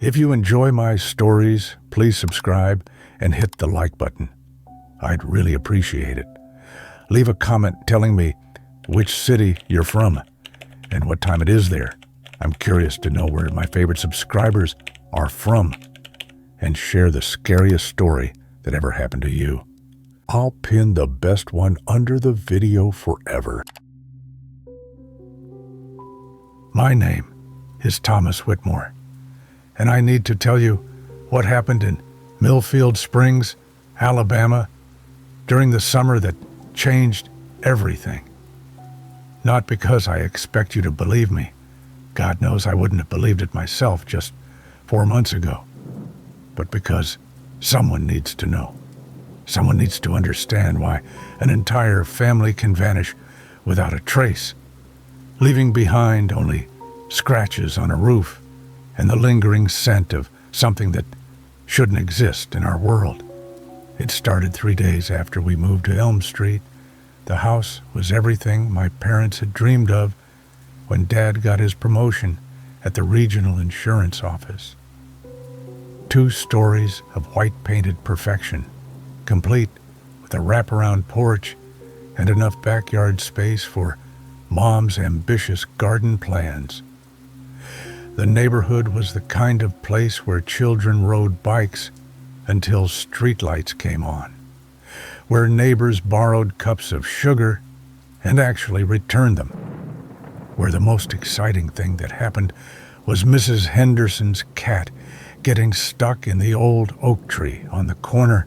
If you enjoy my stories, please subscribe and hit the like button. I'd really appreciate it. Leave a comment telling me which city you're from and what time it is there. I'm curious to know where my favorite subscribers are from, and share the scariest story that ever happened to you. I'll pin the best one under the video forever. My name is Thomas Whitmore, and I need to tell you what happened in Millfield Springs, Alabama, during the summer that changed everything. Not because I expect you to believe me. God knows I wouldn't have believed it myself just 4 months ago. But because someone needs to know. Someone needs to understand why an entire family can vanish without a trace, leaving behind only scratches on a roof and the lingering scent of something that shouldn't exist in our world. It started 3 days after we moved to Elm Street. The house was everything my parents had dreamed of when Dad got his promotion at the regional insurance office. 2 stories of white-painted perfection, complete with a wraparound porch and enough backyard space for Mom's ambitious garden plans. The neighborhood was the kind of place where children rode bikes until streetlights came on, where neighbors borrowed cups of sugar and actually returned them, where the most exciting thing that happened was Mrs. Henderson's cat getting stuck in the old oak tree on the corner.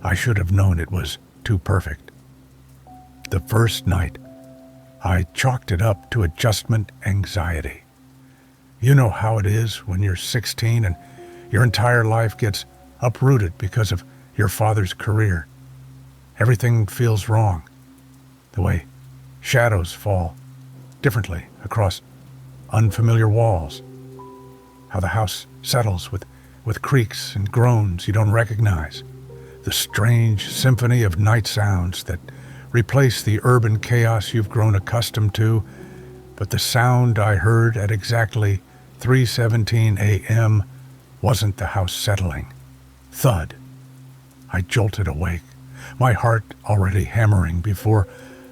I should have known it was too perfect. The first night, I chalked it up to adjustment anxiety. You know how it is when you're 16 and your entire life gets uprooted because of your father's career. Everything feels wrong. The way shadows fall differently across unfamiliar walls. How the house settles with creaks and groans you don't recognize. The strange symphony of night sounds that replace the urban chaos you've grown accustomed to. But the sound I heard at exactly 3:17 a.m. wasn't the house settling. Thud. I jolted awake, my heart already hammering before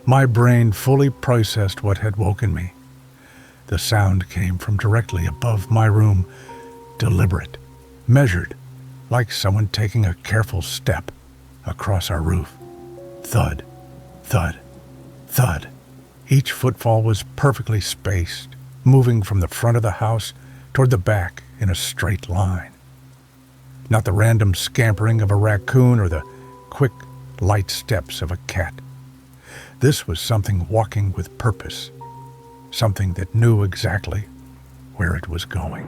my brain fully processed what had woken me. The sound came from directly above my room, deliberate, measured, like someone taking a careful step across our roof. Thud, thud, thud. Each footfall was perfectly spaced, moving from the front of the house toward the back in a straight line. Not the random scampering of a raccoon or the quick, light steps of a cat. This was something walking with purpose, something that knew exactly where it was going.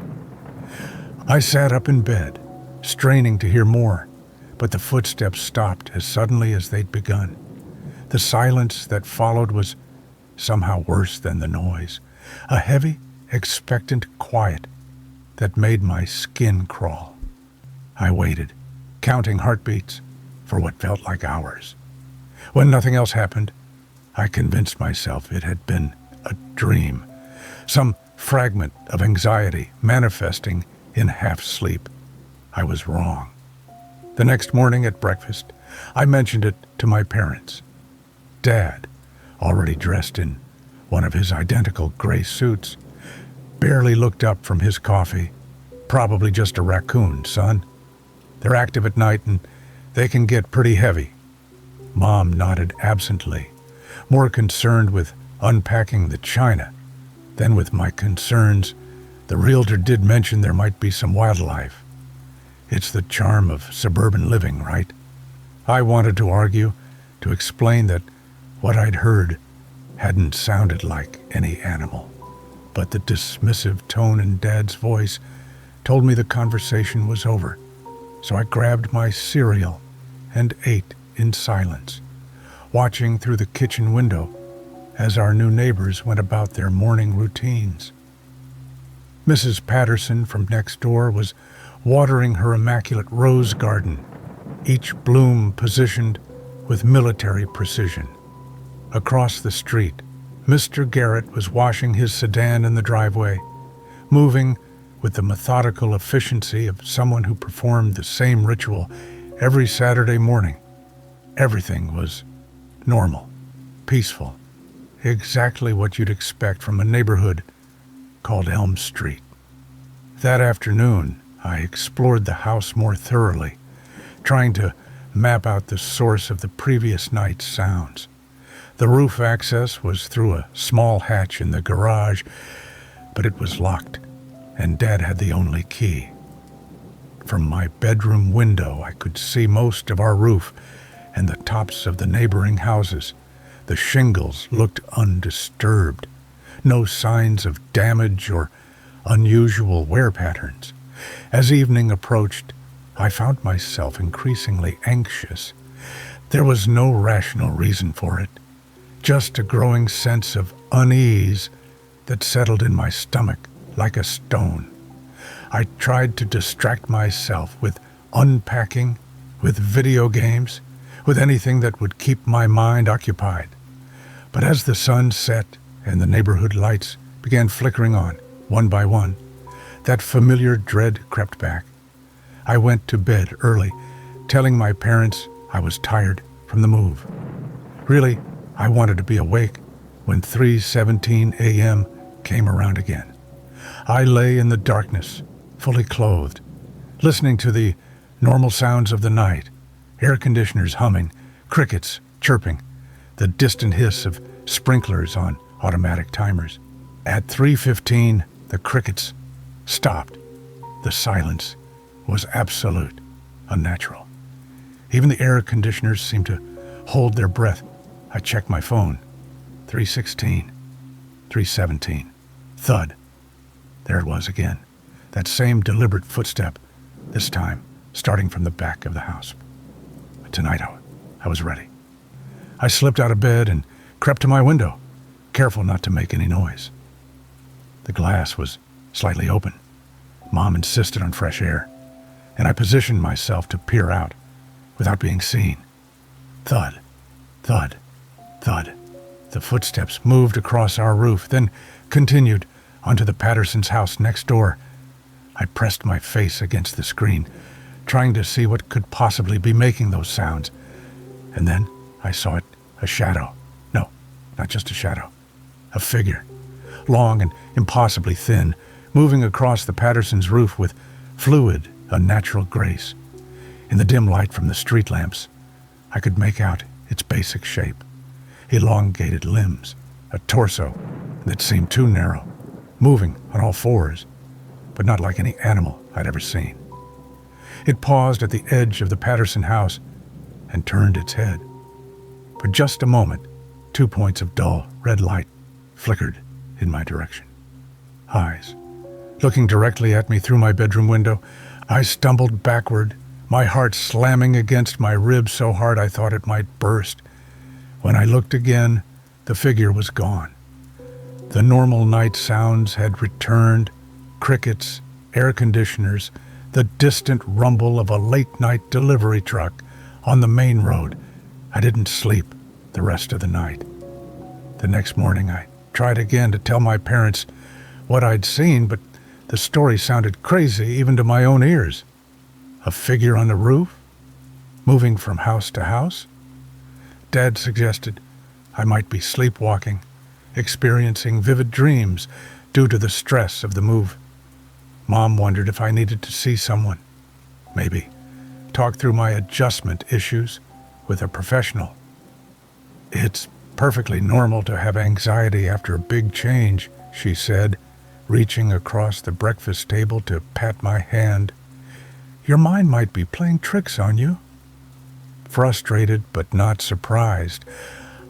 I sat up in bed, straining to hear more, but the footsteps stopped as suddenly as they'd begun. The silence that followed was somehow worse than the noise, a heavy, expectant quiet that made my skin crawl. I waited, counting heartbeats for what felt like hours. When nothing else happened, I convinced myself it had been a dream, some fragment of anxiety manifesting in half-sleep. I was wrong. The next morning at breakfast, I mentioned it to my parents. Dad, already dressed in one of his identical gray suits, barely looked up from his coffee. Probably just a raccoon, son. They're active at night and they can get pretty heavy. Mom nodded absently, more concerned with unpacking the china than with my concerns. The realtor did mention there might be some wildlife. It's the charm of suburban living, right? I wanted to argue, to explain that what I'd heard hadn't sounded like any animal. But the dismissive tone in Dad's voice told me the conversation was over. So I grabbed my cereal and ate in silence, watching through the kitchen window as our new neighbors went about their morning routines. Mrs. Patterson from next door was watering her immaculate rose garden, each bloom positioned with military precision. Across the street, Mr. Garrett was washing his sedan in the driveway, moving with the methodical efficiency of someone who performed the same ritual every Saturday morning. Everything was normal, peaceful, exactly what you'd expect from a neighborhood called Elm Street. That afternoon, I explored the house more thoroughly, trying to map out the source of the previous night's sounds. The roof access was through a small hatch in the garage, but it was locked, and Dad had the only key. From my bedroom window, I could see most of our roof and the tops of the neighboring houses. The shingles looked undisturbed, no signs of damage or unusual wear patterns. As evening approached, I found myself increasingly anxious. There was no rational reason for it, just a growing sense of unease that settled in my stomach like a stone. I tried to distract myself with unpacking, with video games, with anything that would keep my mind occupied. But as the sun set and the neighborhood lights began flickering on, one by one, that familiar dread crept back. I went to bed early, telling my parents I was tired from the move. Really, I wanted to be awake when 3:17 a.m. came around again. I lay in the darkness, fully clothed, listening to the normal sounds of the night, air conditioners humming, crickets chirping, the distant hiss of sprinklers on automatic timers. At 3:15, the crickets stopped. The silence was absolute, unnatural. Even the air conditioners seemed to hold their breath. I checked my phone. 3:16, 3:17, thud. There it was again, that same deliberate footstep, this time starting from the back of the house. But tonight I was ready. I slipped out of bed and crept to my window, careful not to make any noise. The glass was slightly open. Mom insisted on fresh air, and I positioned myself to peer out without being seen. Thud, thud, thud. The footsteps moved across our roof, then continued onto the Pattersons' house next door. I pressed my face against the screen, trying to see what could possibly be making those sounds. And then I saw it, a shadow. No, not just a shadow. A figure, long and impossibly thin, moving across the Pattersons' roof with fluid, unnatural grace. In the dim light from the street lamps, I could make out its basic shape. Elongated limbs, a torso that seemed too narrow, moving on all fours, but not like any animal I'd ever seen. It paused at the edge of the Patterson house and turned its head. For just a moment, 2 points of dull red light flickered in my direction. Eyes, looking directly at me through my bedroom window. I stumbled backward, my heart slamming against my ribs so hard I thought it might burst. When I looked again, the figure was gone. The normal night sounds had returned, crickets, air conditioners, the distant rumble of a late-night delivery truck on the main road. I didn't sleep the rest of the night. The next morning, I tried again to tell my parents what I'd seen, but the story sounded crazy even to my own ears. A figure on the roof? Moving from house to house? Dad suggested I might be sleepwalking, experiencing vivid dreams due to the stress of the move. Mom wondered if I needed to see someone. Maybe talk through my adjustment issues with a professional. It's perfectly normal to have anxiety after a big change, she said, reaching across the breakfast table to pat my hand. Your mind might be playing tricks on you. Frustrated but not surprised,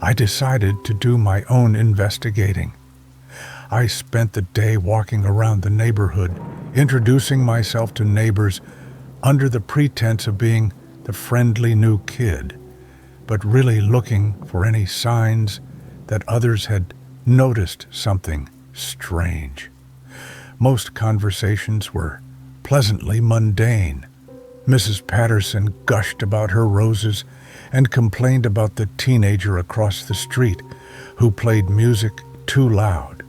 I decided to do my own investigating. I spent the day walking around the neighborhood, introducing myself to neighbors under the pretense of being the friendly new kid, but really looking for any signs that others had noticed something strange. Most conversations were pleasantly mundane. Mrs. Patterson gushed about her roses and complained about the teenager across the street who played music too loud.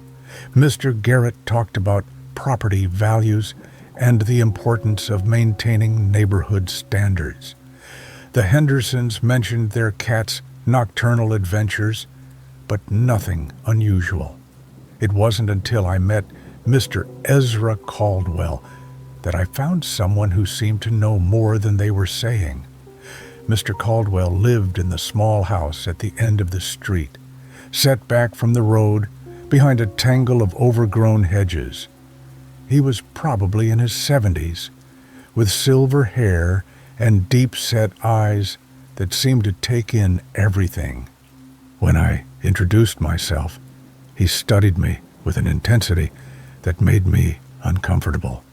Mr. Garrett talked about property values and the importance of maintaining neighborhood standards. The Hendersons mentioned their cat's nocturnal adventures, but nothing unusual. It wasn't until I met Mr. Ezra Caldwell that I found someone who seemed to know more than they were saying. Mr. Caldwell lived in the small house at the end of the street, set back from the road behind a tangle of overgrown hedges. He was probably in his 70s, with silver hair and deep-set eyes that seemed to take in everything. When I introduced myself, he studied me with an intensity that made me uncomfortable.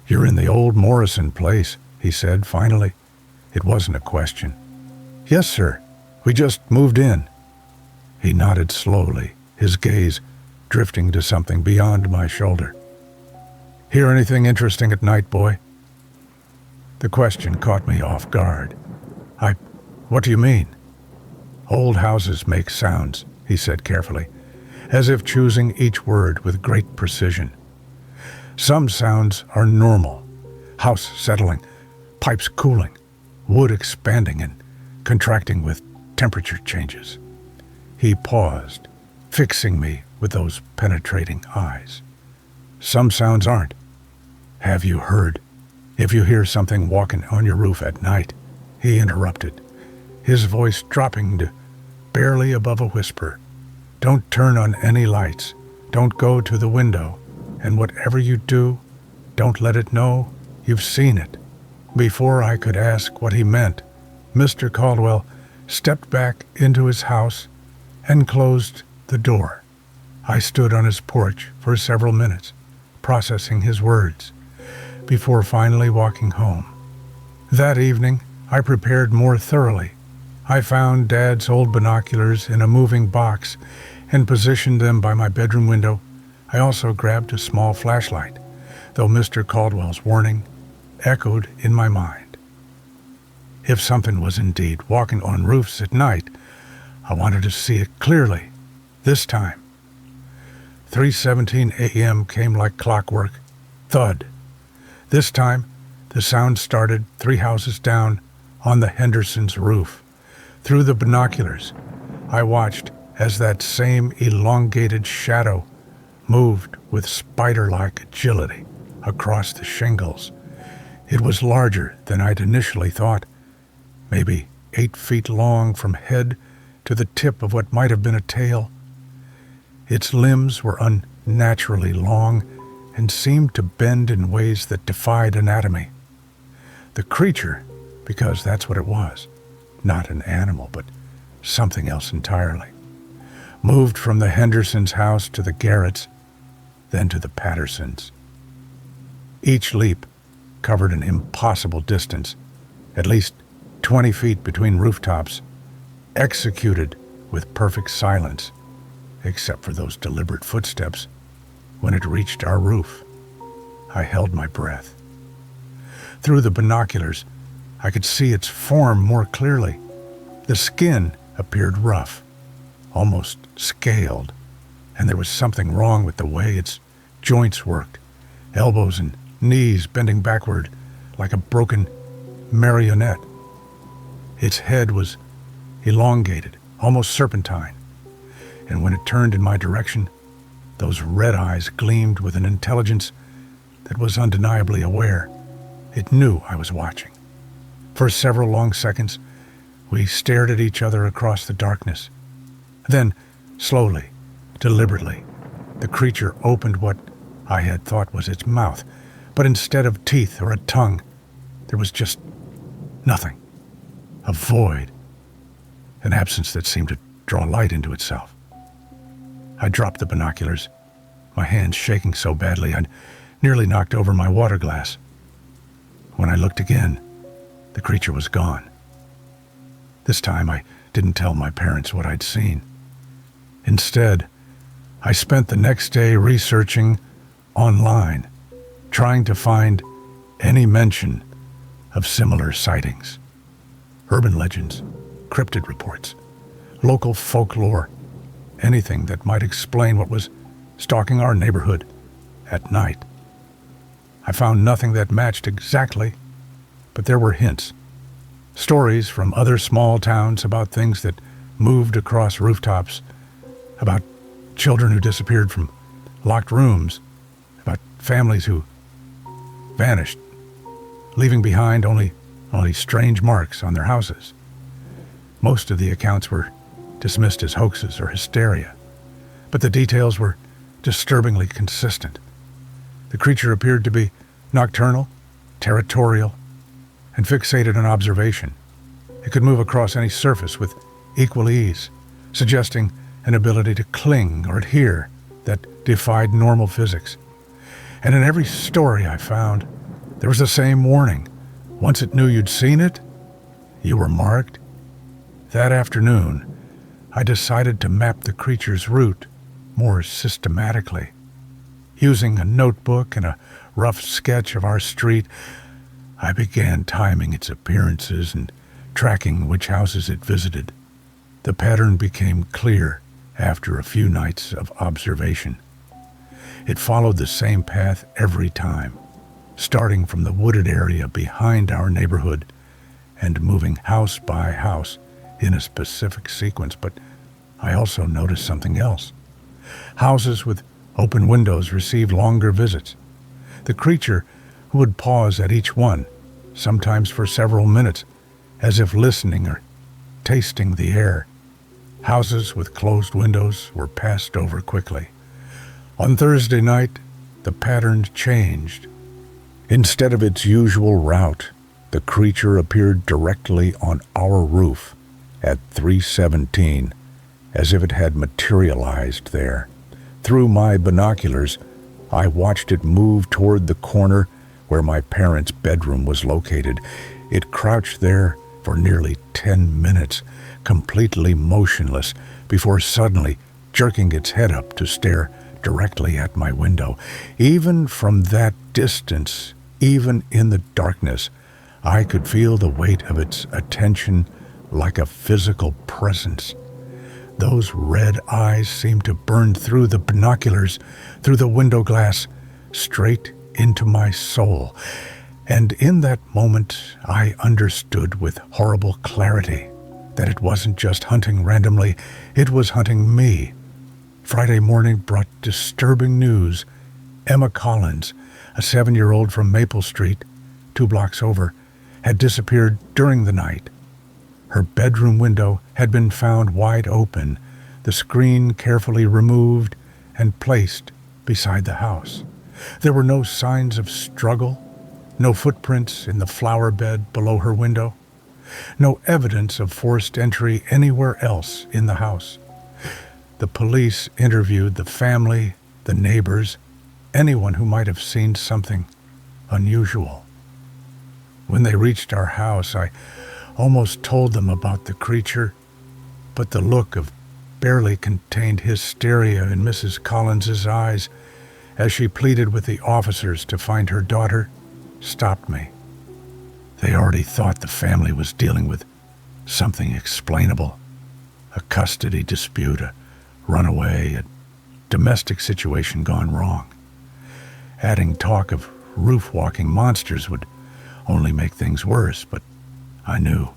"You're in the old Morrison place," he said finally. It wasn't a question. "Yes, sir. We just moved in." He nodded slowly, his gaze drifting to something beyond my shoulder. "Hear anything interesting at night, boy?" The question caught me off guard. What do you mean?" "Old houses make sounds," he said carefully, as if choosing each word with great precision. "Some sounds are normal. House settling, pipes cooling, wood expanding and contracting with temperature changes." He paused, fixing me with those penetrating eyes. "Some sounds aren't. Have you heard? If you hear something walking on your roof at night," he interrupted, his voice dropping to barely above a whisper, "don't turn on any lights, don't go to the window, and whatever you do, don't let it know you've seen it." Before I could ask what he meant, Mr. Caldwell stepped back into his house and closed the door. I stood on his porch for several minutes, processing his words, before finally walking home. That evening, I prepared more thoroughly. I found Dad's old binoculars in a moving box and positioned them by my bedroom window. I also grabbed a small flashlight, though Mr. Caldwell's warning echoed in my mind. If something was indeed walking on roofs at night, I wanted to see it clearly, this time. 3:17 a.m. came like clockwork. Thud. This time, the sound started 3 houses down on the Hendersons' roof. Through the binoculars, I watched as that same elongated shadow moved with spider-like agility across the shingles. It was larger than I'd initially thought, maybe 8 feet long from head to the tip of what might have been a tail. Its limbs were unnaturally long and seemed to bend in ways that defied anatomy. The creature, because that's what it was, not an animal, but something else entirely, moved from the Hendersons' house to the Garretts', then to the Pattersons'. Each leap covered an impossible distance, at least 20 feet between rooftops, executed with perfect silence, except for those deliberate footsteps when it reached our roof. I held my breath. Through the binoculars, I could see its form more clearly. The skin appeared rough, almost scaled, and there was something wrong with the way its joints worked, elbows and knees bending backward like a broken marionette. Its head was elongated, almost serpentine, and when it turned in my direction, those red eyes gleamed with an intelligence that was undeniably aware. It knew I was watching. For several long seconds, we stared at each other across the darkness. Then, slowly, deliberately, the creature opened what I had thought was its mouth, but instead of teeth or a tongue, there was just nothing. A void. An absence that seemed to draw light into itself. I dropped the binoculars, my hands shaking so badly I'd nearly knocked over my water glass. When I looked again, the creature was gone. This time I didn't tell my parents what I'd seen. Instead, I spent the next day researching online, trying to find any mention of similar sightings. Urban legends, cryptid reports, local folklore, anything that might explain what was stalking our neighborhood. at night. I found nothing that matched exactly, but there were hints. Stories from other small towns about things that moved across rooftops, about children who disappeared from locked rooms, about families who vanished, leaving behind only strange marks on their houses. Most of the accounts were dismissed as hoaxes or hysteria, but the details were disturbingly consistent. The creature appeared to be nocturnal, territorial, and fixated on observation. It could move across any surface with equal ease, suggesting an ability to cling or adhere that defied normal physics. And in every story I found, there was the same warning. Once it knew you'd seen it, you were marked. That afternoon, I decided to map the creature's route more systematically. Using a notebook and a rough sketch of our street, I began timing its appearances and tracking which houses it visited. The pattern became clear after a few nights of observation. It followed the same path every time, starting from the wooded area behind our neighborhood and moving house by house in a specific sequence. But I also noticed something else. Houses with open windows received longer visits. The creature would pause at each one, sometimes for several minutes, as if listening or tasting the air. Houses with closed windows were passed over quickly. On Thursday night, the pattern changed. Instead of its usual route, the creature appeared directly on our roof at 317, as if it had materialized there. Through my binoculars, I watched it move toward the corner where my parents' bedroom was located. It crouched there for nearly 10 minutes, completely motionless, before suddenly jerking its head up to stare directly at my window. Even from that distance, even in the darkness, I could feel the weight of its attention like a physical presence. Those red eyes seemed to burn through the binoculars, through the window glass, straight into my soul. And in that moment, I understood with horrible clarity that it wasn't just hunting randomly, it was hunting me. Friday morning brought disturbing news. Emma Collins, a 7-year-old from Maple Street, 2 blocks over, had disappeared during the night. Her bedroom window had been found wide open, the screen carefully removed and placed beside the house. There were no signs of struggle, no footprints in the flower bed below her window, no evidence of forced entry anywhere else in the house. The police interviewed the family, the neighbors, anyone who might have seen something unusual. When they reached our house, I almost told them about the creature, but the look of barely contained hysteria in Mrs. Collins's eyes as she pleaded with the officers to find her daughter stopped me. They already thought the family was dealing with something explainable, a custody dispute, a runaway, a domestic situation gone wrong. Adding talk of roof-walking monsters would only make things worse, but I knew,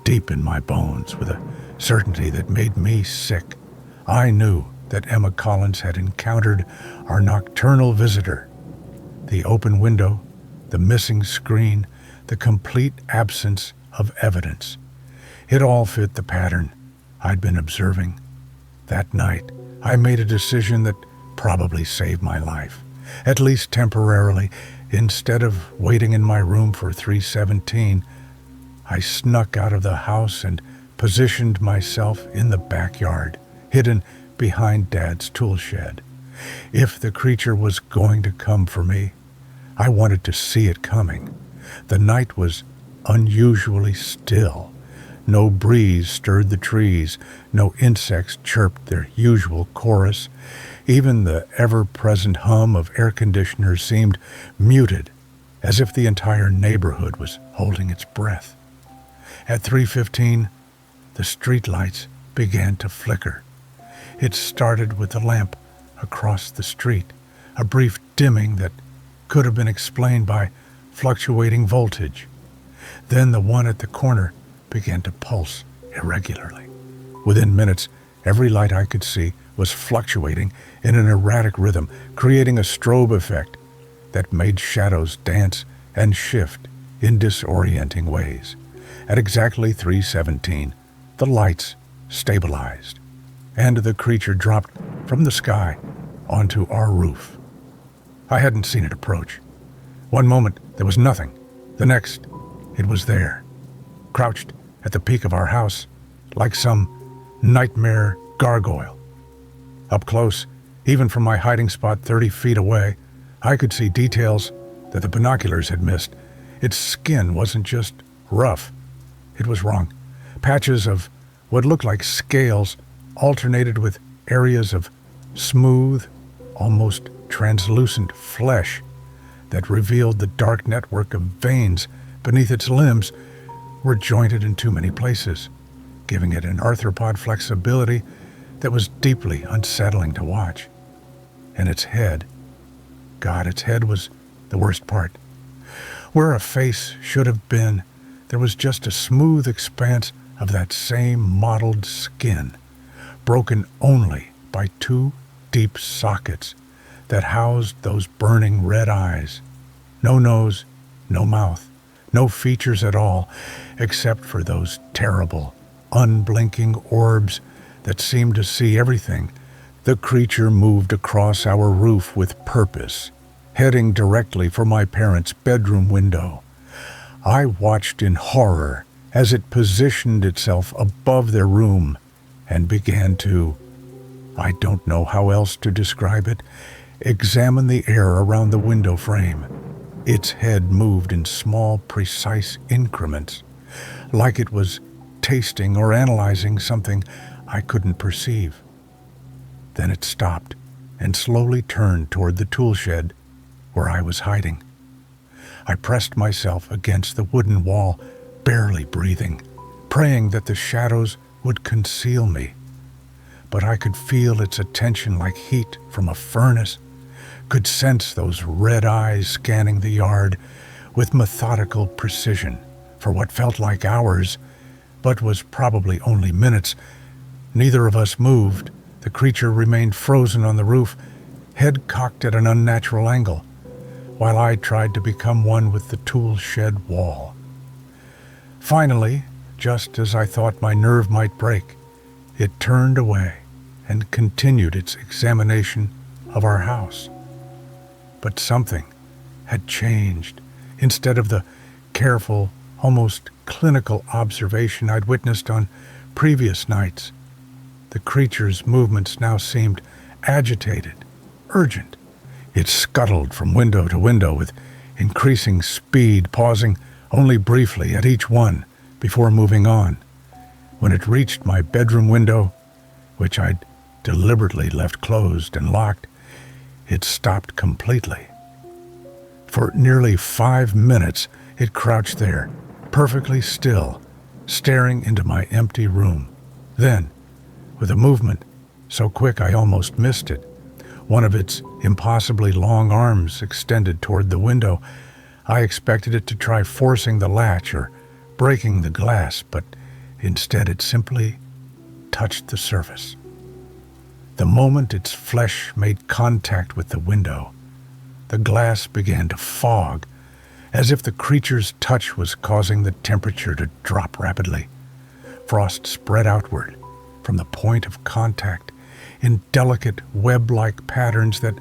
deep in my bones, with a certainty that made me sick, I knew that Emma Collins had encountered our nocturnal visitor. The open window, the missing screen, the complete absence of evidence. It all fit the pattern I'd been observing. That night, I made a decision that probably saved my life, at least temporarily. Instead of waiting in my room for 317, I snuck out of the house and positioned myself in the backyard, hidden behind Dad's tool shed. If the creature was going to come for me, I wanted to see it coming. The night was unusually still. No breeze stirred the trees, no insects chirped their usual chorus. Even the ever-present hum of air conditioners seemed muted, as if the entire neighborhood was holding its breath. At 3:15, the streetlights began to flicker. It started with the lamp across the street, a brief dimming that could have been explained by fluctuating voltage. Then the one at the corner began to pulse irregularly. Within minutes, every light I could see was fluctuating in an erratic rhythm, creating a strobe effect that made shadows dance and shift in disorienting ways. At exactly 3:17, the lights stabilized, and the creature dropped from the sky onto our roof. I hadn't seen it approach. One moment, there was nothing. The next, it was there, crouched at the peak of our house, like some nightmare gargoyle. Up close, even from my hiding spot 30 feet away, I could see details that the binoculars had missed. Its skin wasn't just rough. It was wrong. Patches of what looked like scales alternated with areas of smooth, almost translucent flesh that revealed the dark network of veins beneath its limbs were jointed in too many places, giving it an arthropod flexibility that was deeply unsettling to watch. And its head, God, its head was the worst part. Where a face should have been, there was just a smooth expanse of that same mottled skin, broken only by two deep sockets that housed those burning red eyes. No nose, no mouth, no features at all, except for those terrible, unblinking orbs that seemed to see everything. The creature moved across our roof with purpose, heading directly for my parents' bedroom window. I watched in horror as it positioned itself above their room and began to, I don't know how else to describe it, examine the air around the window frame. Its head moved in small, precise increments, like it was tasting or analyzing something I couldn't perceive. Then it stopped and slowly turned toward the tool shed where I was hiding. I pressed myself against the wooden wall, barely breathing, praying that the shadows would conceal me. But I could feel its attention like heat from a furnace, could sense those red eyes scanning the yard with methodical precision for what felt like hours, but was probably only minutes. Neither of us moved. The creature remained frozen on the roof, head cocked at an unnatural angle, while I tried to become one with the tool shed wall. Finally, just as I thought my nerve might break, it turned away and continued its examination of our house. But something had changed. Instead of the careful, almost clinical observation I'd witnessed on previous nights, the creature's movements now seemed agitated, urgent. It scuttled from window to window with increasing speed, pausing only briefly at each one before moving on. When it reached my bedroom window, which I'd deliberately left closed and locked, it stopped completely. For nearly 5 minutes, it crouched there, perfectly still, staring into my empty room. Then, with a movement so quick I almost missed it, one of its impossibly long arms extended toward the window. I expected it to try forcing the latch or breaking the glass, but instead it simply touched the surface. The moment its flesh made contact with the window, the glass began to fog, as if the creature's touch was causing the temperature to drop rapidly. Frost spread outward from the point of contact in delicate web-like patterns that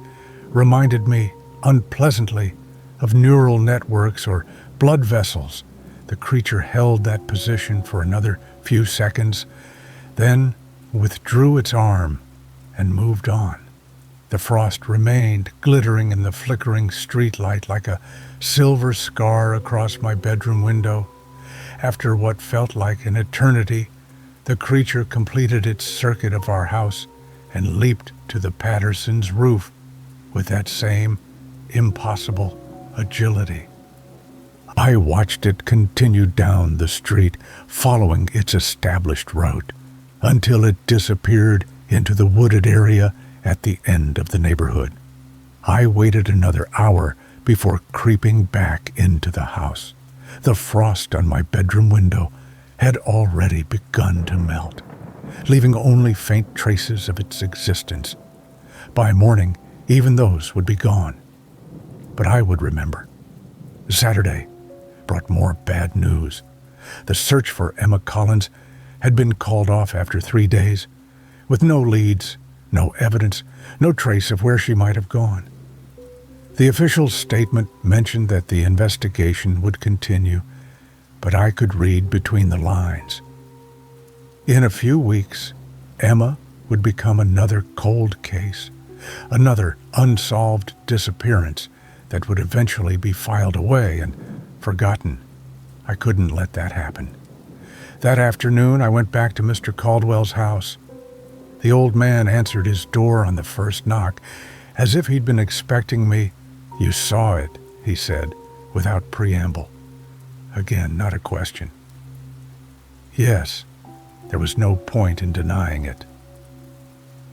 reminded me unpleasantly of neural networks or blood vessels. The creature held that position for another few seconds, then withdrew its arm and moved on. The frost remained glittering in the flickering streetlight like a silver scar across my bedroom window. After what felt like an eternity, the creature completed its circuit of our house and leaped to the Pattersons' roof with that same impossible agility. I watched it continue down the street, following its established route, until it disappeared into the wooded area at the end of the neighborhood. I waited another hour before creeping back into the house. The frost on my bedroom window had already begun to melt, leaving only faint traces of its existence. By morning, even those would be gone. But I would remember. Saturday brought more bad news. The search for Emma Collins had been called off after 3 days, with no leads, no evidence, no trace of where she might have gone. The official statement mentioned that the investigation would continue, but I could read between the lines. In a few weeks, Emma would become another cold case, another unsolved disappearance that would eventually be filed away and forgotten. I couldn't let that happen. That afternoon, I went back to Mr. Caldwell's house. The old man answered his door on the first knock, as if he'd been expecting me. "You saw it," he said, without preamble. Again, not a question. Yes, there was no point in denying it.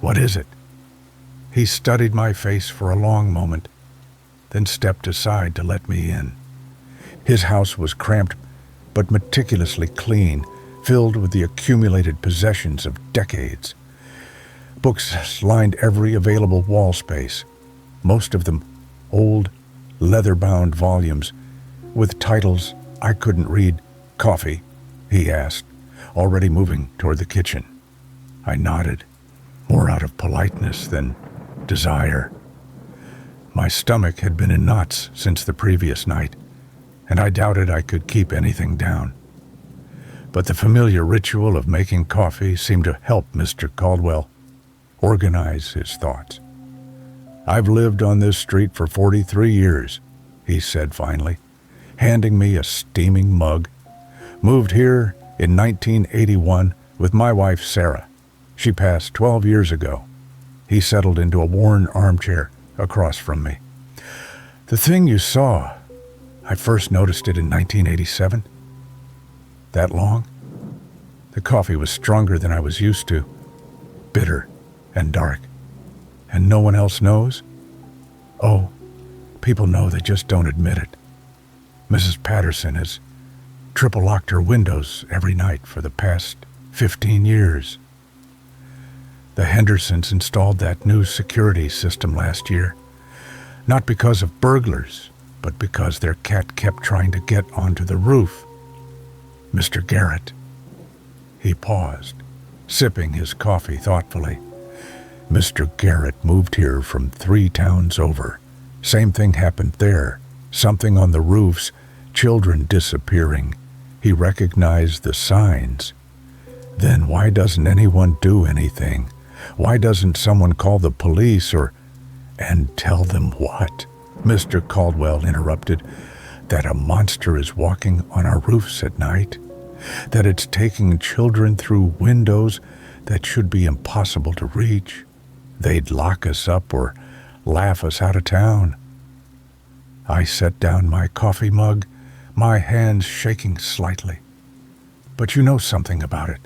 "What is it?" He studied my face for a long moment, then stepped aside to let me in. His house was cramped but meticulously clean, filled with the accumulated possessions of decades. Books lined every available wall space, most of them old, leather-bound volumes with titles I couldn't read. "Coffee?" he asked, already moving toward the kitchen. I nodded, more out of politeness than desire. My stomach had been in knots since the previous night, and I doubted I could keep anything down. But the familiar ritual of making coffee seemed to help Mr. Caldwell organize his thoughts. "I've lived on this street for 43 years, he said finally, handing me a steaming mug. "Moved here in 1981 with my wife Sarah. She passed 12 years ago." He settled into a worn armchair across from me. "The thing you saw, I first noticed it in 1987. That long? The coffee was stronger than I was used to, bitter and dark. And no one else knows? Oh, people know, they just don't admit it. Mrs. Patterson has triple-locked her windows every night for the past 15 years. The Hendersons installed that new security system last year, not because of burglars, but because their cat kept trying to get onto the roof. Mr. Garrett." He paused, sipping his coffee thoughtfully. "Mr. Garrett moved here from 3 towns over. Same thing happened there. Something on the roofs, children disappearing. He recognized the signs. Then why doesn't anyone do anything? Why doesn't someone call the police or—" "And tell them what?" Mr. Caldwell interrupted. "That a monster is walking on our roofs at night? That it's taking children through windows that should be impossible to reach? They'd lock us up or laugh us out of town." I set down my coffee mug, my hands shaking slightly. "But you know something about it.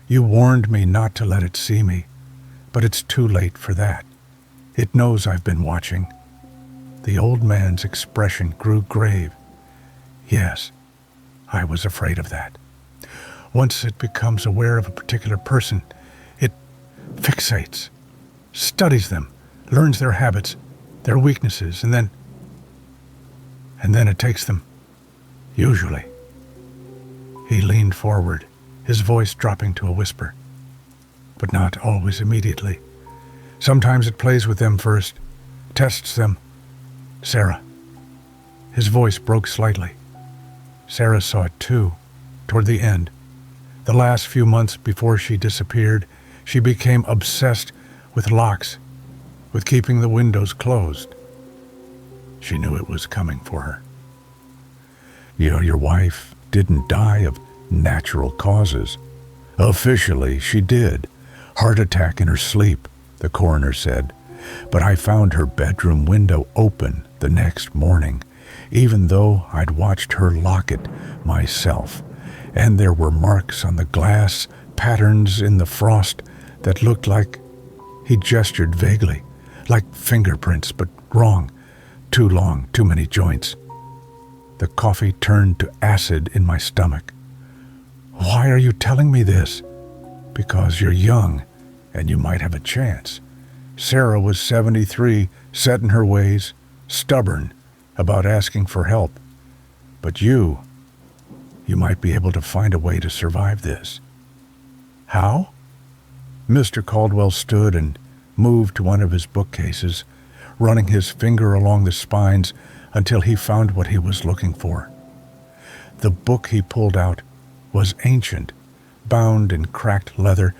You warned me not to let it see me, but it's too late for that. It knows I've been watching." The old man's expression grew grave. "Yes, I was afraid of that. Once it becomes aware of a particular person, it fixates, studies them, learns their habits, their weaknesses, and then it takes them, usually." He leaned forward, his voice dropping to a whisper. "But not always immediately. Sometimes it plays with them first, tests them. Sarah." His voice broke slightly. "Sarah saw it too, toward the end. The last few months before she disappeared, she became obsessed with locks, with keeping the windows closed. She knew it was coming for her." Your wife didn't die of natural causes." "Officially, she did. Heart attack in her sleep," the coroner said. "But I found her bedroom window open the next morning, even though I'd watched her lock it myself. And there were marks on the glass, patterns in the frost that looked like—" he gestured vaguely, "like fingerprints, but Wrong. Too long, too many joints. The coffee turned to acid in my stomach. Why are you telling me this? Because you're young, and you might have a chance. Sarah was 73, set in her ways, stubborn about asking for help. But you might be able to find a way to survive this. How? Mr. Caldwell stood and moved to one of his bookcases, running his finger along the spines until he found what he was looking for. The book he pulled out was ancient, bound in cracked leather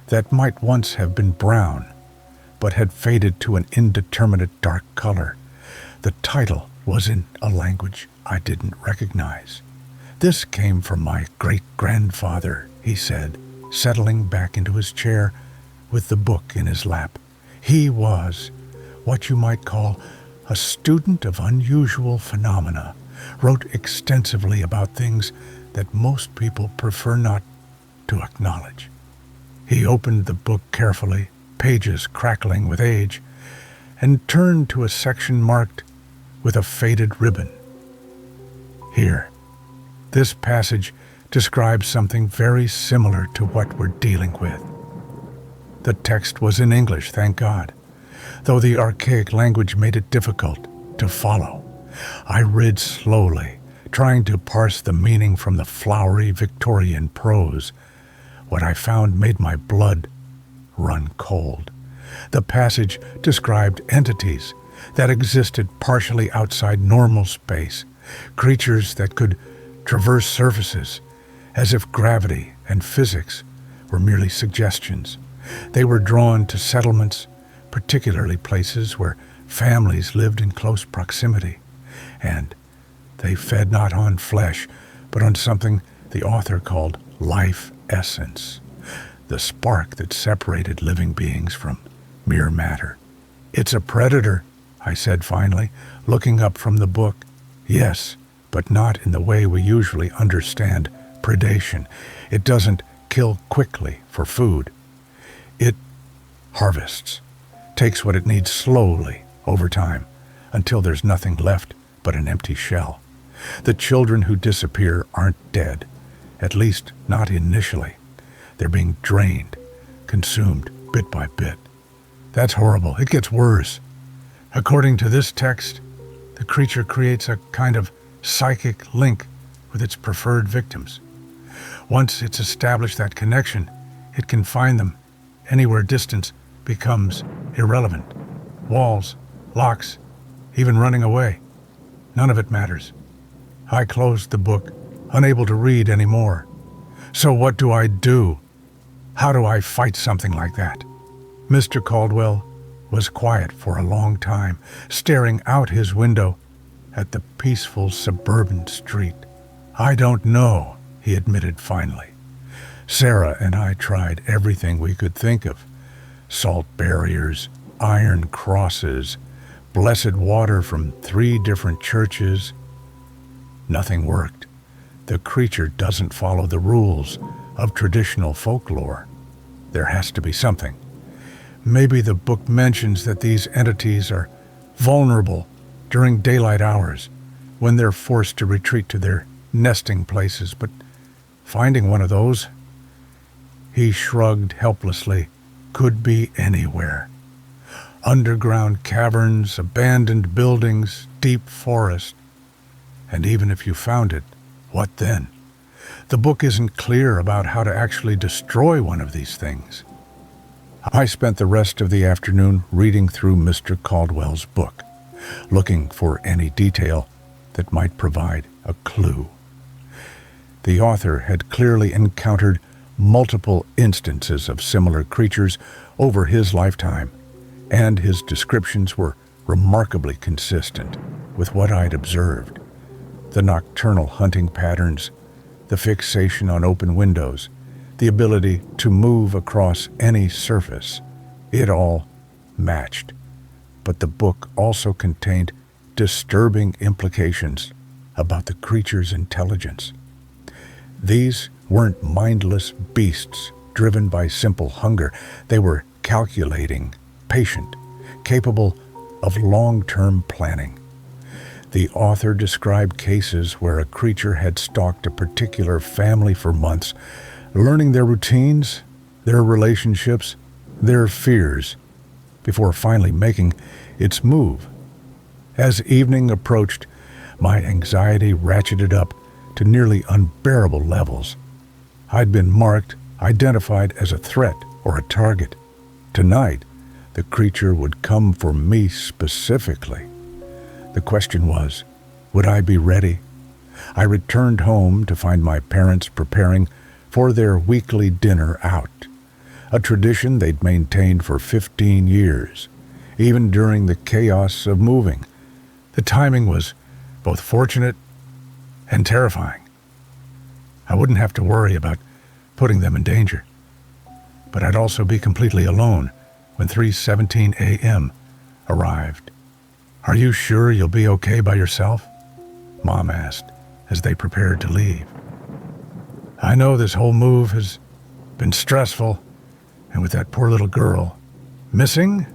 that might once have been brown, but had faded to an indeterminate dark color. The title was in a language I didn't recognize. This came from my great-grandfather, he said, settling back into his chair with the book in his lap. He was what you might call a student of unusual phenomena, wrote extensively about things that most people prefer not to acknowledge. He opened the book carefully, pages crackling with age, and turned to a section marked with a faded ribbon. Here, this passage describes something very similar to what we're dealing with. The text was in English, thank God, though the archaic language made it difficult to follow. I read slowly, trying to parse the meaning from the flowery Victorian prose. What I found made my blood run cold. The passage described entities that existed partially outside normal space, creatures that could traverse surfaces, as if gravity and physics were merely suggestions. They were drawn to settlements, particularly places where families lived in close proximity, and they fed not on flesh, but on something the author called life essence, the spark that separated living beings from mere matter. It's a predator, I said finally, looking up from the book. Yes, but not in the way we usually understand predation. It doesn't kill quickly for food. It harvests, takes what it needs slowly over time, until there's nothing left but an empty shell. The children who disappear aren't dead, at least not initially. They're being drained, consumed bit by bit. That's horrible. It gets worse. According to this text, the creature creates a kind of psychic link with its preferred victims. Once it's established that connection, it can find them anywhere distance becomes irrelevant. Walls, locks, even running away. None of it matters. I closed the book, unable to read anymore. So what do I do? How do I fight something like that? Mr. Caldwell was quiet for a long time, staring out his window at the peaceful suburban street. I don't know, he admitted finally. Sarah and I tried everything we could think of. Salt barriers, iron crosses, blessed water from 3 different churches. Nothing worked. The creature doesn't follow the rules of traditional folklore. There has to be something. Maybe the book mentions that these entities are vulnerable during daylight hours, when they're forced to retreat to their nesting places, but finding one of those, he shrugged helplessly, could be anywhere. Underground caverns, abandoned buildings, deep forest. And even if you found it, what then? The book isn't clear about how to actually destroy one of these things. I spent the rest of the afternoon reading through Mr. Caldwell's book, looking for any detail that might provide a clue. The author had clearly encountered multiple instances of similar creatures over his lifetime, and his descriptions were remarkably consistent with what I'd observed. The nocturnal hunting patterns, the fixation on open windows, the ability to move across any surface, it all matched. But the book also contained disturbing implications about the creature's intelligence. These weren't mindless beasts driven by simple hunger. They were calculating, patient, capable of long-term planning. The author described cases where a creature had stalked a particular family for months, learning their routines, their relationships, their fears, before finally making its move. As evening approached, my anxiety ratcheted up to nearly unbearable levels. I'd been marked, identified as a threat or a target. Tonight, the creature would come for me specifically. The question was, would I be ready? I returned home to find my parents preparing for their weekly dinner out, a tradition they'd maintained for 15 years, even during the chaos of moving. The timing was both fortunate and terrifying. I wouldn't have to worry about putting them in danger, but I'd also be completely alone when 3:17 a.m. arrived. "Are you sure you'll be okay by yourself?" Mom asked as they prepared to leave. "I know this whole move has been stressful, and with that poor little girl missing,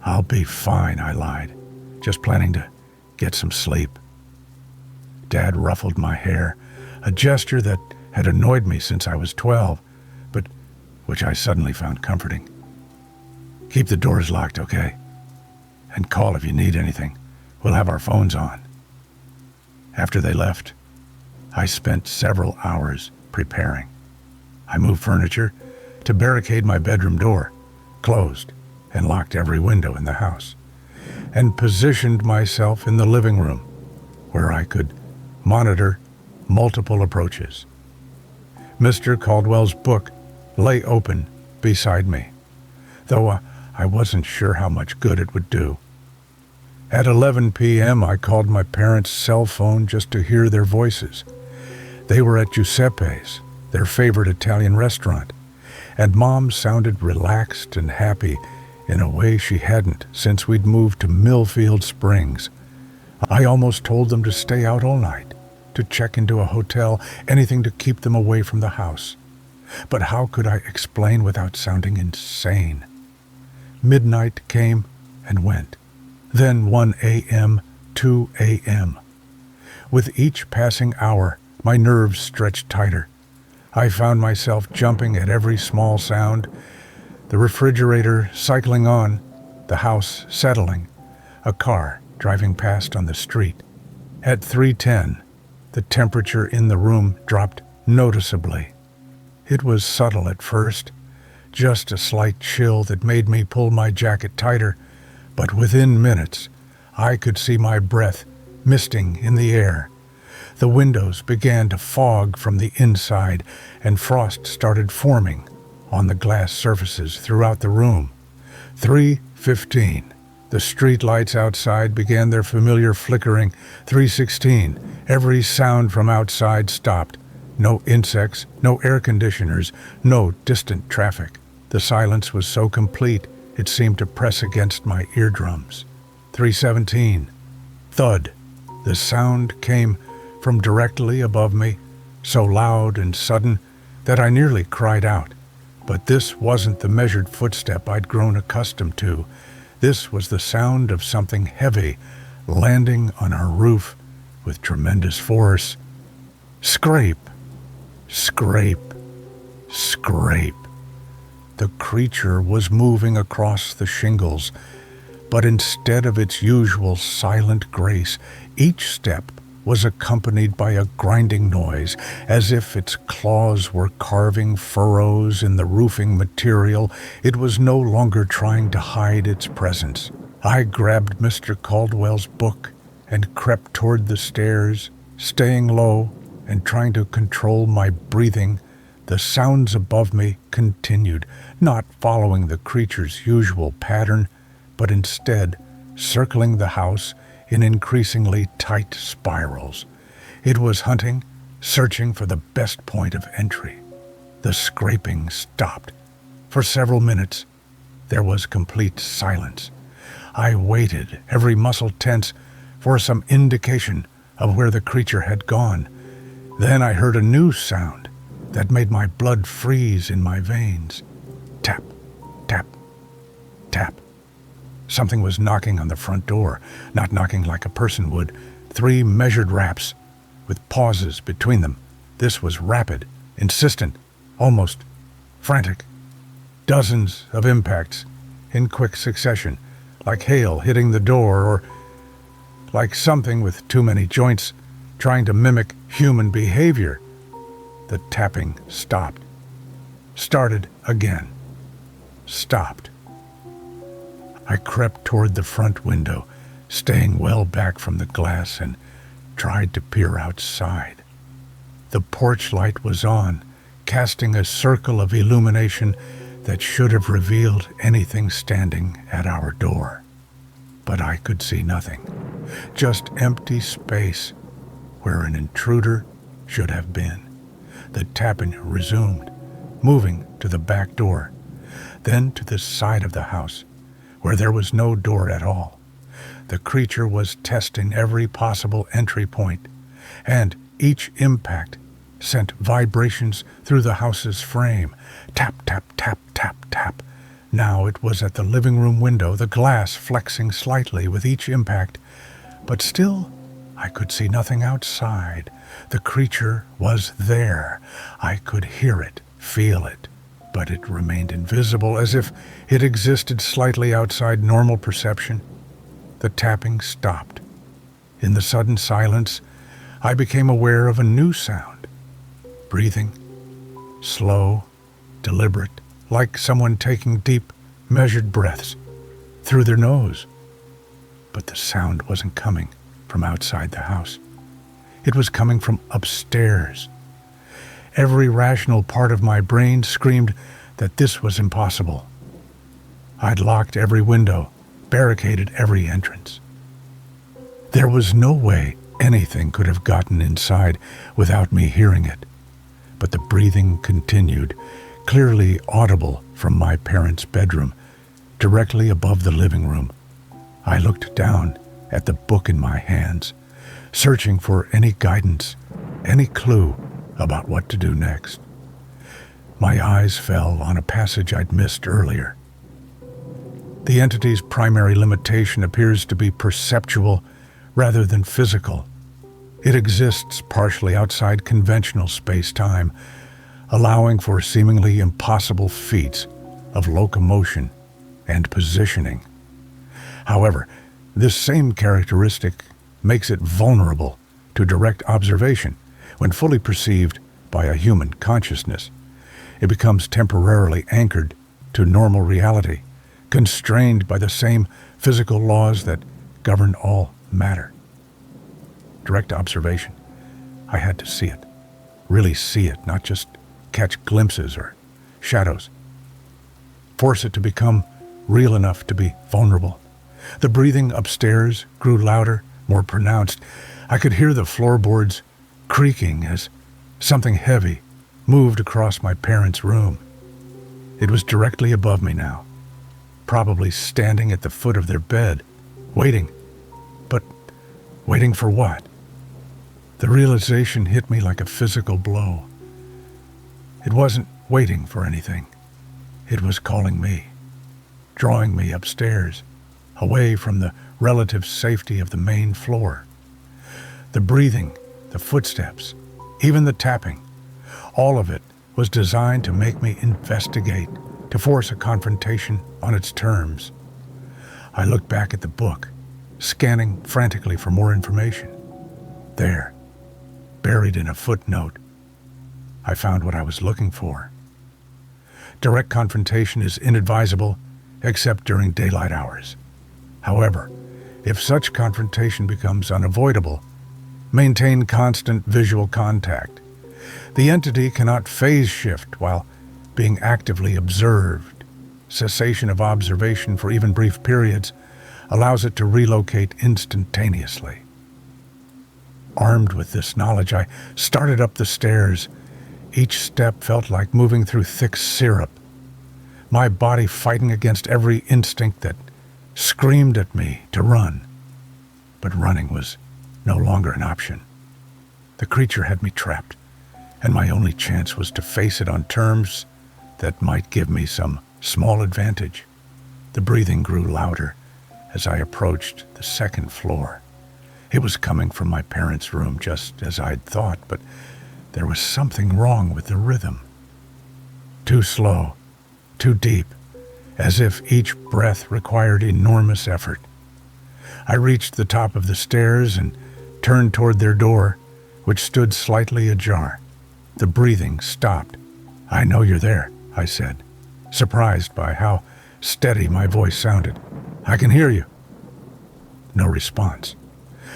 I'll be fine," I lied, just planning to get some sleep. Dad ruffled my hair, a gesture that had annoyed me since I was 12, but which I suddenly found comforting. "Keep the doors locked, okay? And call if you need anything. We'll have our phones on." After they left, I spent several hours preparing. I moved furniture to barricade my bedroom door, closed and locked every window in the house, and positioned myself in the living room where I could monitor multiple approaches. Mr. Caldwell's book lay open beside me, though I wasn't sure how much good it would do. At 11 p.m., I called my parents' cell phone just to hear their voices. They were at Giuseppe's, their favorite Italian restaurant, and Mom sounded relaxed and happy in a way she hadn't since we'd moved to Millfield Springs. I almost told them to stay out all night, to check into a hotel, anything to keep them away from the house. But how could I explain without sounding insane? Midnight came and went. Then 1 a.m., 2 a.m. With each passing hour, my nerves stretched tighter. I found myself jumping at every small sound, the refrigerator cycling on, the house settling, a car driving past on the street. At 3:10, the temperature in the room dropped noticeably. It was subtle at first, just a slight chill that made me pull my jacket tighter, but within minutes, I could see my breath misting in the air. The windows began to fog from the inside, and frost started forming on the glass surfaces throughout the room. 3:15. The street lights outside began their familiar flickering. 3:16. Every sound from outside stopped. No insects, no air conditioners, no distant traffic. The silence was so complete, it seemed to press against my eardrums. 3:17. Thud. The sound came from directly above me, so loud and sudden that I nearly cried out. But this wasn't the measured footstep I'd grown accustomed to. This was the sound of something heavy landing on our roof with tremendous force. Scrape, scrape, scrape. The creature was moving across the shingles, but instead of its usual silent grace, each step was accompanied by a grinding noise, as if its claws were carving furrows in the roofing material. It was no longer trying to hide its presence. I grabbed Mr. Caldwell's book and crept toward the stairs, staying low and trying to control my breathing. The sounds above me continued, not following the creature's usual pattern, but instead circling the house in increasingly tight spirals. It was hunting, searching for the best point of entry. The scraping stopped. For several minutes, there was complete silence. I waited, every muscle tense, for some indication of where the creature had gone. Then I heard a new sound that made my blood freeze in my veins. Tap, tap, tap. Something was knocking on the front door, not knocking like a person would. 3 measured raps, with pauses between them. This was rapid, insistent, almost frantic. Dozens of impacts in quick succession, like hail hitting the door, or like something with too many joints trying to mimic human behavior. The tapping stopped. Started again. Stopped. I crept toward the front window, staying well back from the glass, and tried to peer outside. The porch light was on, casting a circle of illumination that should have revealed anything standing at our door. But I could see nothing, just empty space where an intruder should have been. The tapping resumed, moving to the back door, then to the side of the house, where there was no door at all. The creature was testing every possible entry point, and each impact sent vibrations through the house's frame. Tap, tap, tap, tap, tap. Now it was at the living room window, the glass flexing slightly with each impact, but still I could see nothing outside. The creature was there. I could hear it, feel it, but it remained invisible, as if it existed slightly outside normal perception. The tapping stopped. In the sudden silence, I became aware of a new sound. Breathing, slow, deliberate, like someone taking deep, measured breaths through their nose. But the sound wasn't coming from outside the house. It was coming from upstairs. Every rational part of my brain screamed that this was impossible. I'd locked every window, barricaded every entrance. There was no way anything could have gotten inside without me hearing it. But the breathing continued, clearly audible from my parents' bedroom, directly above the living room. I looked down at the book in my hands, searching for any guidance, any clue about what to do next. My eyes fell on a passage I'd missed earlier. The entity's primary limitation appears to be perceptual rather than physical. It exists partially outside conventional space-time, allowing for seemingly impossible feats of locomotion and positioning. However, this same characteristic makes it vulnerable to direct observation. When fully perceived by a human consciousness, it becomes temporarily anchored to normal reality, constrained by the same physical laws that govern all matter. Direct observation. I had to see it, really see it, not just catch glimpses or shadows. Force it to become real enough to be vulnerable. The breathing upstairs grew louder, more pronounced. I could hear the floorboards creaking as something heavy moved across my parents' room. It was directly above me now, probably standing at the foot of their bed, waiting. But waiting for what? The realization hit me like a physical blow. It wasn't waiting for anything. It was calling me, drawing me upstairs, away from the relative safety of the main floor. The breathing, the footsteps, even the tapping, all of it was designed to make me investigate, to force a confrontation on its terms. I looked back at the book, scanning frantically for more information. There, buried in a footnote, I found what I was looking for. Direct confrontation is inadvisable except during daylight hours. However, if such confrontation becomes unavoidable, maintain constant visual contact. The entity cannot phase shift while being actively observed. Cessation of observation for even brief periods allows it to relocate instantaneously. Armed with this knowledge, I started up the stairs. Each step felt like moving through thick syrup, my body fighting against every instinct that screamed at me to run. But running was no longer an option. The creature had me trapped, and my only chance was to face it on terms that might give me some small advantage. The breathing grew louder, as I approached the second floor. It was coming from my parents' room, just as I'd thought, but there was something wrong with the rhythm. Too slow, too deep, as if each breath required enormous effort. I reached the top of the stairs and turned toward their door, which stood slightly ajar. The breathing stopped. "I know you're there," I said, surprised by how steady my voice sounded. "I can hear you." No response.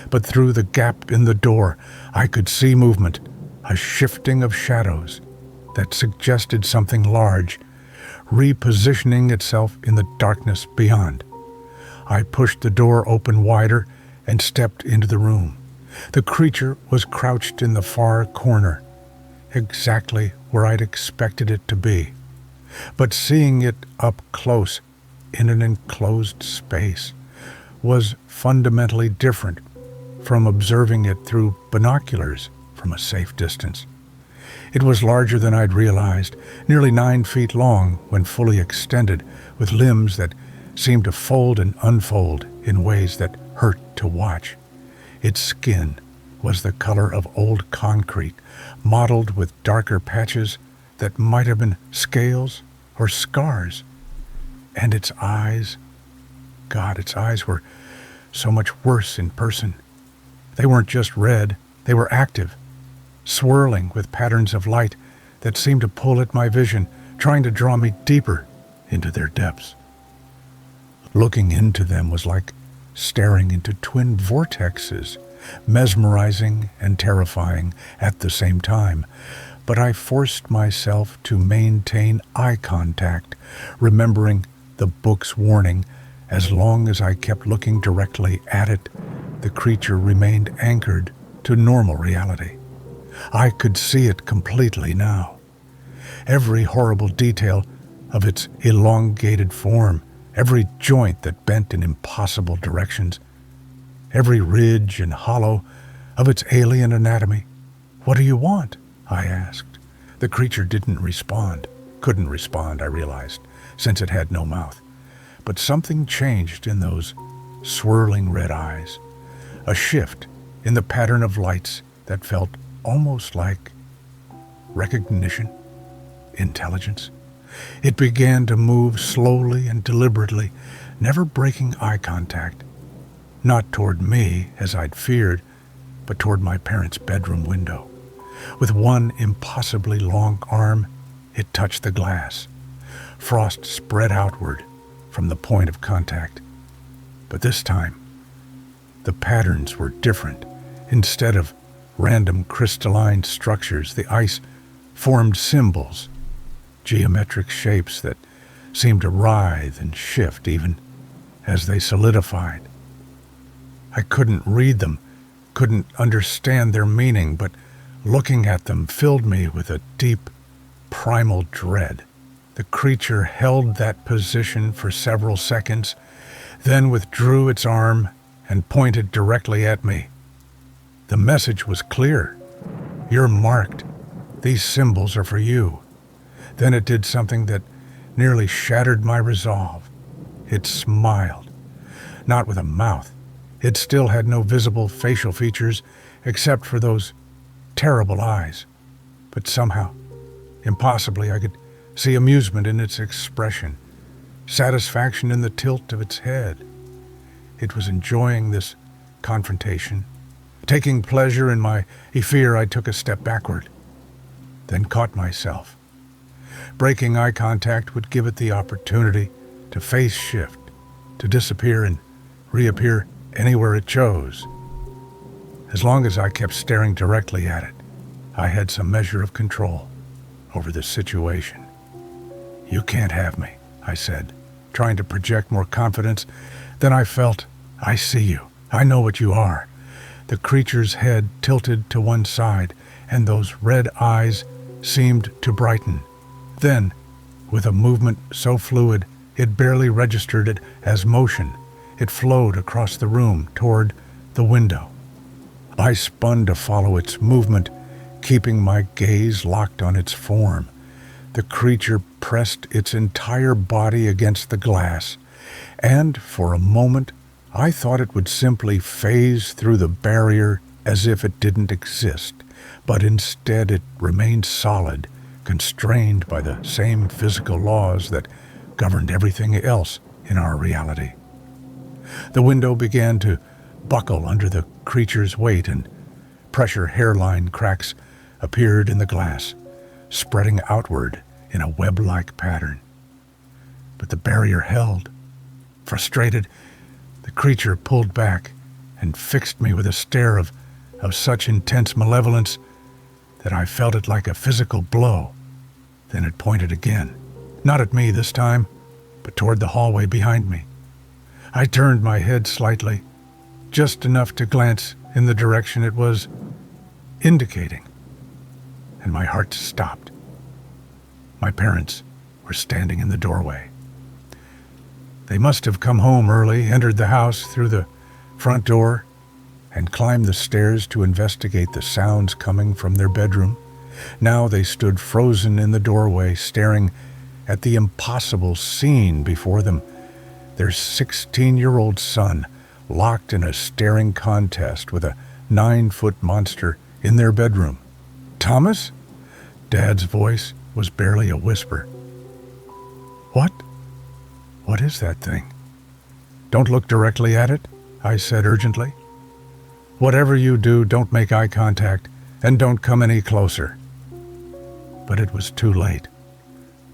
But through the gap in the door, I could see movement, a shifting of shadows that suggested something large, repositioning itself in the darkness beyond. I pushed the door open wider and stepped into the room. The creature was crouched in the far corner, exactly where I'd expected it to be. But seeing it up close in an enclosed space was fundamentally different from observing it through binoculars from a safe distance. It was larger than I'd realized, nearly 9 feet long when fully extended, with limbs that seemed to fold and unfold in ways that hurt to watch. Its skin was the color of old concrete, mottled with darker patches that might have been scales or scars. And its eyes, God, its eyes were so much worse in person. They weren't just red, they were active, swirling with patterns of light that seemed to pull at my vision, trying to draw me deeper into their depths. Looking into them was like staring into twin vortexes, mesmerizing and terrifying at the same time. But I forced myself to maintain eye contact, remembering the book's warning. As long as I kept looking directly at it, the creature remained anchored to normal reality. I could see it completely now. Every horrible detail of its elongated form, every joint that bent in impossible directions, every ridge and hollow of its alien anatomy. "What do you want?" I asked. The creature didn't respond. Couldn't respond, I realized, since it had no mouth. But something changed in those swirling red eyes. A shift in the pattern of lights that felt almost like recognition, intelligence. It began to move slowly and deliberately, never breaking eye contact. Not toward me, as I'd feared, but toward my parents' bedroom window. With one impossibly long arm, it touched the glass. Frost spread outward from the point of contact. But this time, the patterns were different. Instead of random crystalline structures, the ice formed symbols, geometric shapes that seemed to writhe and shift even as they solidified. I couldn't read them, couldn't understand their meaning, but looking at them filled me with a deep, primal dread. The creature held that position for several seconds, then withdrew its arm and pointed directly at me. The message was clear. "You're marked. These symbols are for you." Then it did something that nearly shattered my resolve. It smiled. Not with a mouth. It still had no visible facial features except for those terrible eyes. But somehow, impossibly, I could see amusement in its expression, satisfaction in the tilt of its head. It was enjoying this confrontation. Taking pleasure in my fear, I took a step backward, then caught myself. Breaking eye contact would give it the opportunity to face shift, to disappear and reappear anywhere it chose. As long as I kept staring directly at it, I had some measure of control over the situation. "You can't have me," I said, trying to project more confidence. Then I felt, "I see you. I know what you are." The creature's head tilted to one side, and those red eyes seemed to brighten. Then, with a movement so fluid it barely registered it as motion, it flowed across the room toward the window. I spun to follow its movement, keeping my gaze locked on its form. The creature pressed its entire body against the glass, and for a moment I thought it would simply phase through the barrier as if it didn't exist, but instead it remained solid, constrained by the same physical laws that governed everything else in our reality. The window began to buckle under the creature's weight, and pressure hairline cracks appeared in the glass, spreading outward in a web-like pattern. But the barrier held. Frustrated, the creature pulled back and fixed me with a stare of such intense malevolence that I felt it like a physical blow. Then it pointed again, not at me this time, but toward the hallway behind me. I turned my head slightly, just enough to glance in the direction it was indicating, and my heart stopped. My parents were standing in the doorway. They must have come home early, entered the house through the front door, and climbed the stairs to investigate the sounds coming from their bedroom. Now they stood frozen in the doorway, staring at the impossible scene before them, their 16-year-old son locked in a staring contest with a 9-foot monster in their bedroom. "Thomas?" Dad's voice was barely a whisper. "What? What is that thing?" "Don't look directly at it," I said urgently. "Whatever you do, don't make eye contact and don't come any closer." But it was too late.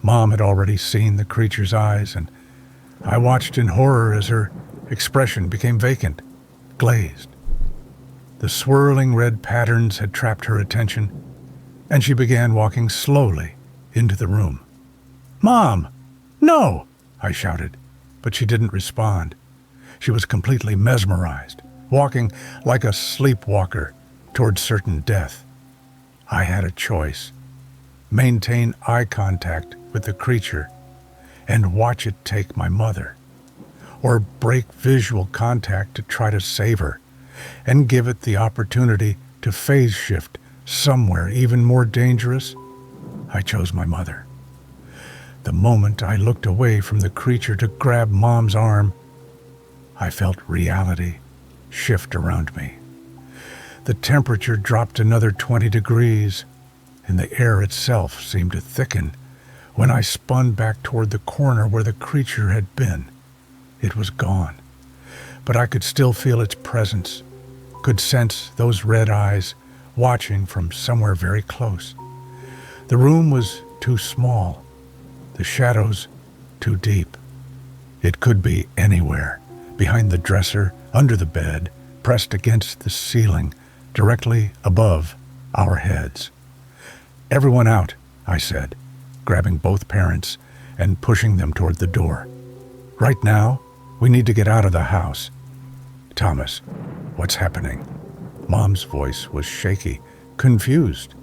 Mom had already seen the creature's eyes, and I watched in horror as her expression became vacant, glazed. The swirling red patterns had trapped her attention, and she began walking slowly into the room. "Mom! No!" I shouted, but she didn't respond. She was completely mesmerized, walking like a sleepwalker toward certain death. I had a choice: maintain eye contact with the creature and watch it take my mother, or break visual contact to try to save her and give it the opportunity to phase shift somewhere even more dangerous. I chose my mother. The moment I looked away from the creature to grab Mom's arm, I felt reality shift around me. The temperature dropped another 20 degrees, and the air itself seemed to thicken. When I spun back toward the corner where the creature had been, it was gone. But I could still feel its presence, could sense those red eyes watching from somewhere very close. The room was too small, the shadows too deep. It could be anywhere, behind the dresser, under the bed, pressed against the ceiling, directly above our heads. "Everyone out," I said, grabbing both parents and pushing them toward the door. "Right now, we need to get out of the house." "Thomas, what's happening?" Mom's voice was shaky, confused.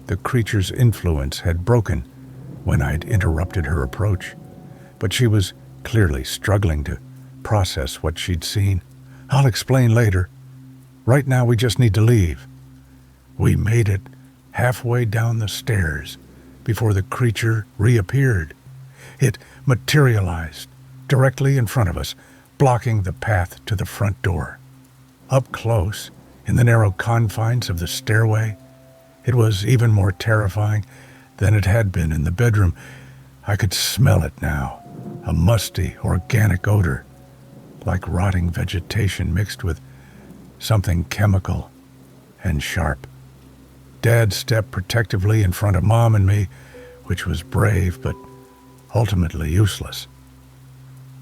The creature's influence had broken when I'd interrupted her approach, but she was clearly struggling to process what she'd seen. "I'll explain later. Right now we just need to leave." We made it halfway down the stairs before the creature reappeared. It materialized directly in front of us, blocking the path to the front door. Up close, in the narrow confines of the stairway, it was even more terrifying than it had been in the bedroom. I could smell it now, a musty, organic odor, like rotting vegetation mixed with something chemical and sharp. Dad stepped protectively in front of Mom and me, which was brave but ultimately useless.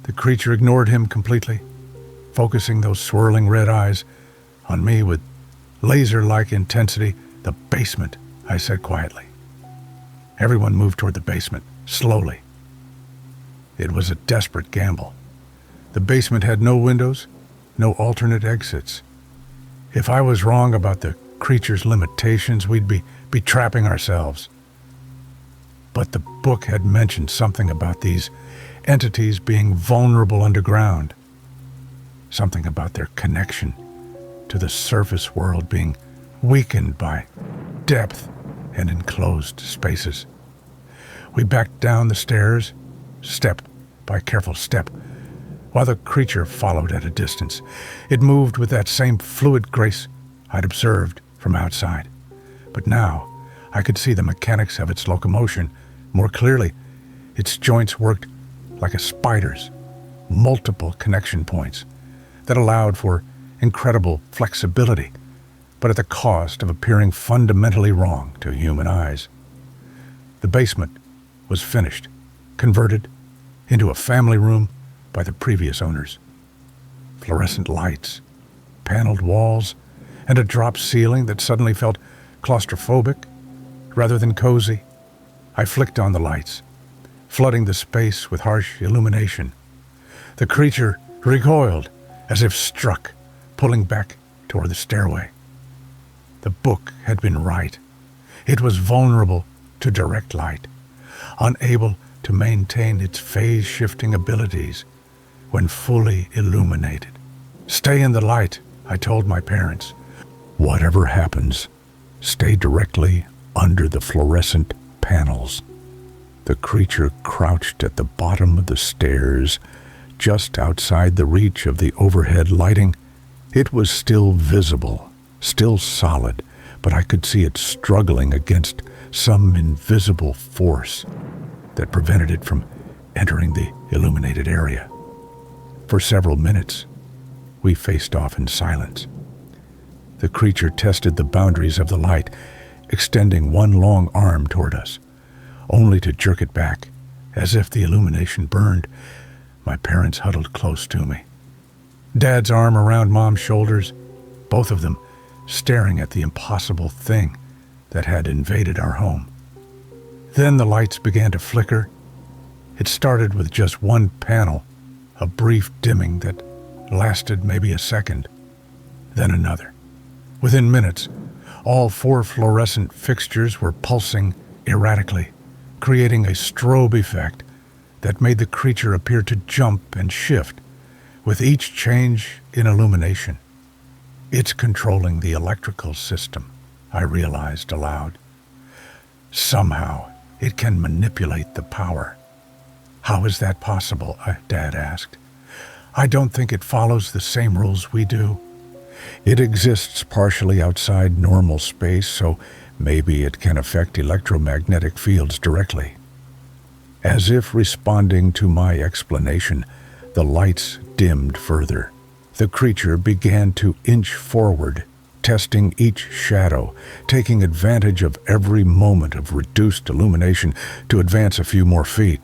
The creature ignored him completely, focusing those swirling red eyes on me with laser-like intensity. "The basement," I said quietly. Everyone moved toward the basement, slowly. It was a desperate gamble. The basement had no windows, no alternate exits. If I was wrong about the creature's limitations, we'd be trapping ourselves. But the book had mentioned something about these entities being vulnerable underground, something about their connection to the surface world being weakened by depth and enclosed spaces. We backed down the stairs, step by careful step, while the creature followed at a distance. It moved with that same fluid grace I'd observed from outside. But now I could see the mechanics of its locomotion more clearly. Its joints worked like a spider's, multiple connection points that allowed for incredible flexibility, but at the cost of appearing fundamentally wrong to human eyes. The basement was finished, converted into a family room by the previous owners. Fluorescent lights, paneled walls, and a drop ceiling that suddenly felt claustrophobic rather than cozy. I flicked on the lights, flooding the space with harsh illumination. The creature recoiled as if struck, pulling back toward the stairway. The book had been right. It was vulnerable to direct light, unable to maintain its phase-shifting abilities when fully illuminated. Stay in the light, I told my parents. Whatever happens, stay directly under the fluorescent panels. The creature crouched at the bottom of the stairs, just outside the reach of the overhead lighting. It was still visible, still solid, but I could see it struggling against some invisible force that prevented it from entering the illuminated area. For several minutes, we faced off in silence. The creature tested the boundaries of the light, extending one long arm toward us, only to jerk it back, as if the illumination burned. My parents huddled close to me, Dad's arm around Mom's shoulders, both of them staring at the impossible thing that had invaded our home. Then the lights began to flicker. It started with just one panel, a brief dimming that lasted maybe a second, then another. Within minutes, all 4 fluorescent fixtures were pulsing erratically, creating a strobe effect that made the creature appear to jump and shift with each change in illumination. It's controlling the electrical system, I realized aloud. Somehow, it can manipulate the power. How is that possible? Dad asked. I don't think it follows the same rules we do. It exists partially outside normal space, so maybe it can affect electromagnetic fields directly. As if responding to my explanation, the lights dimmed further. The creature began to inch forward, testing each shadow, taking advantage of every moment of reduced illumination to advance a few more feet.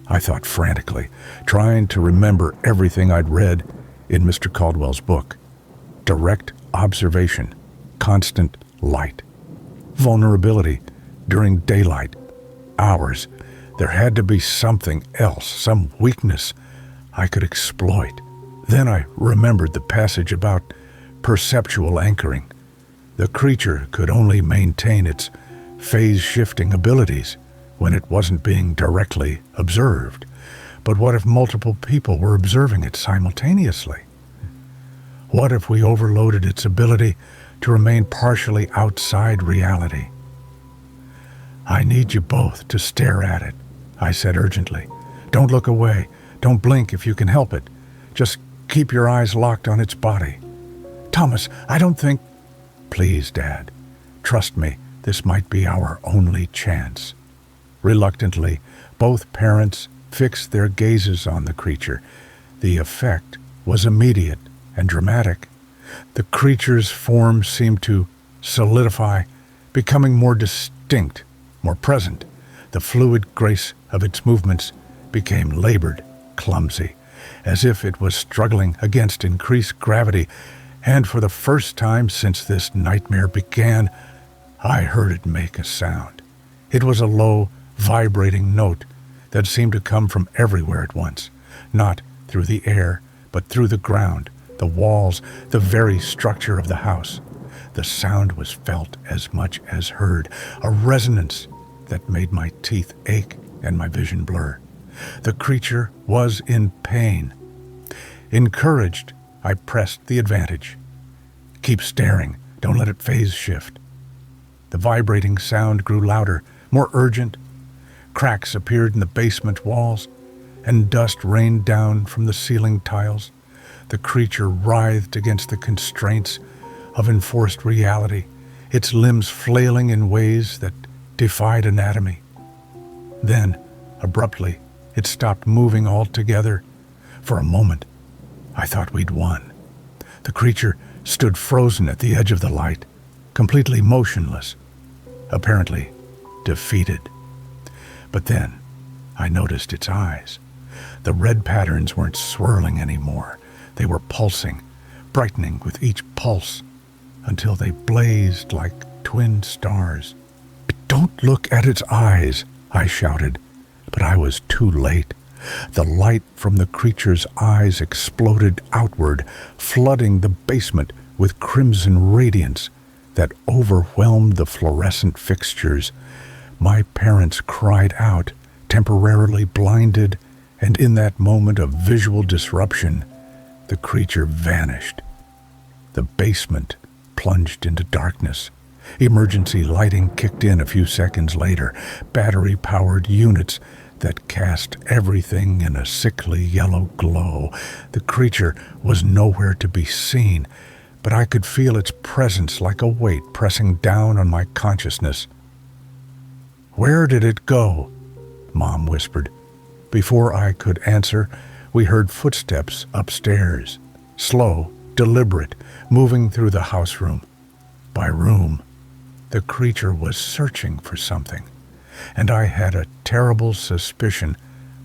I thought frantically, trying to remember everything I'd read in Mr. Caldwell's book. Direct observation, constant light, vulnerability during daylight, hours. There had to be something else, some weakness I could exploit. Then I remembered the passage about perceptual anchoring. The creature could only maintain its phase-shifting abilities when it wasn't being directly observed. But what if multiple people were observing it simultaneously? What if we overloaded its ability to remain partially outside reality? I need you both to stare at it, I said urgently. Don't look away. Don't blink if you can help it. Just keep your eyes locked on its body. Thomas, I don't think... Please, Dad. Trust me, this might be our only chance. Reluctantly, both parents fixed their gazes on the creature. The effect was immediate and dramatic. The creature's form seemed to solidify, becoming more distinct, more present. The fluid grace of its movements became labored, clumsy, as if it was struggling against increased gravity, and for the first time since this nightmare began, I heard it make a sound. It was a low, vibrating note that seemed to come from everywhere at once, not through the air, but through the ground, the walls, the very structure of the house. The sound was felt as much as heard, a resonance that made my teeth ache and my vision blur. The creature was in pain. Encouraged, I pressed the advantage. Keep staring. Don't let it phase shift. The vibrating sound grew louder, more urgent. Cracks appeared in the basement walls. and dust rained down from the ceiling tiles. The creature writhed against the constraints of enforced reality, its limbs flailing in ways that defied anatomy. Then, abruptly, it stopped moving altogether. For a moment, I thought we'd won. The creature stood frozen at the edge of the light, completely motionless, apparently defeated. But then, I noticed its eyes. The red patterns weren't swirling anymore. They were pulsing, brightening with each pulse, until they blazed like twin stars. "Don't look at its eyes," I shouted, but I was too late. The light from the creature's eyes exploded outward, flooding the basement with crimson radiance that overwhelmed the fluorescent fixtures. My parents cried out, temporarily blinded, and in that moment of visual disruption, the creature vanished. The basement plunged into darkness. Emergency lighting kicked in a few seconds later, battery-powered units that cast everything in a sickly yellow glow. The creature was nowhere to be seen, but I could feel its presence like a weight pressing down on my consciousness. "Where did it go?" Mom whispered. Before I could answer, we heard footsteps upstairs, slow, deliberate, moving through the house room by room. The creature was searching for something, and I had a terrible suspicion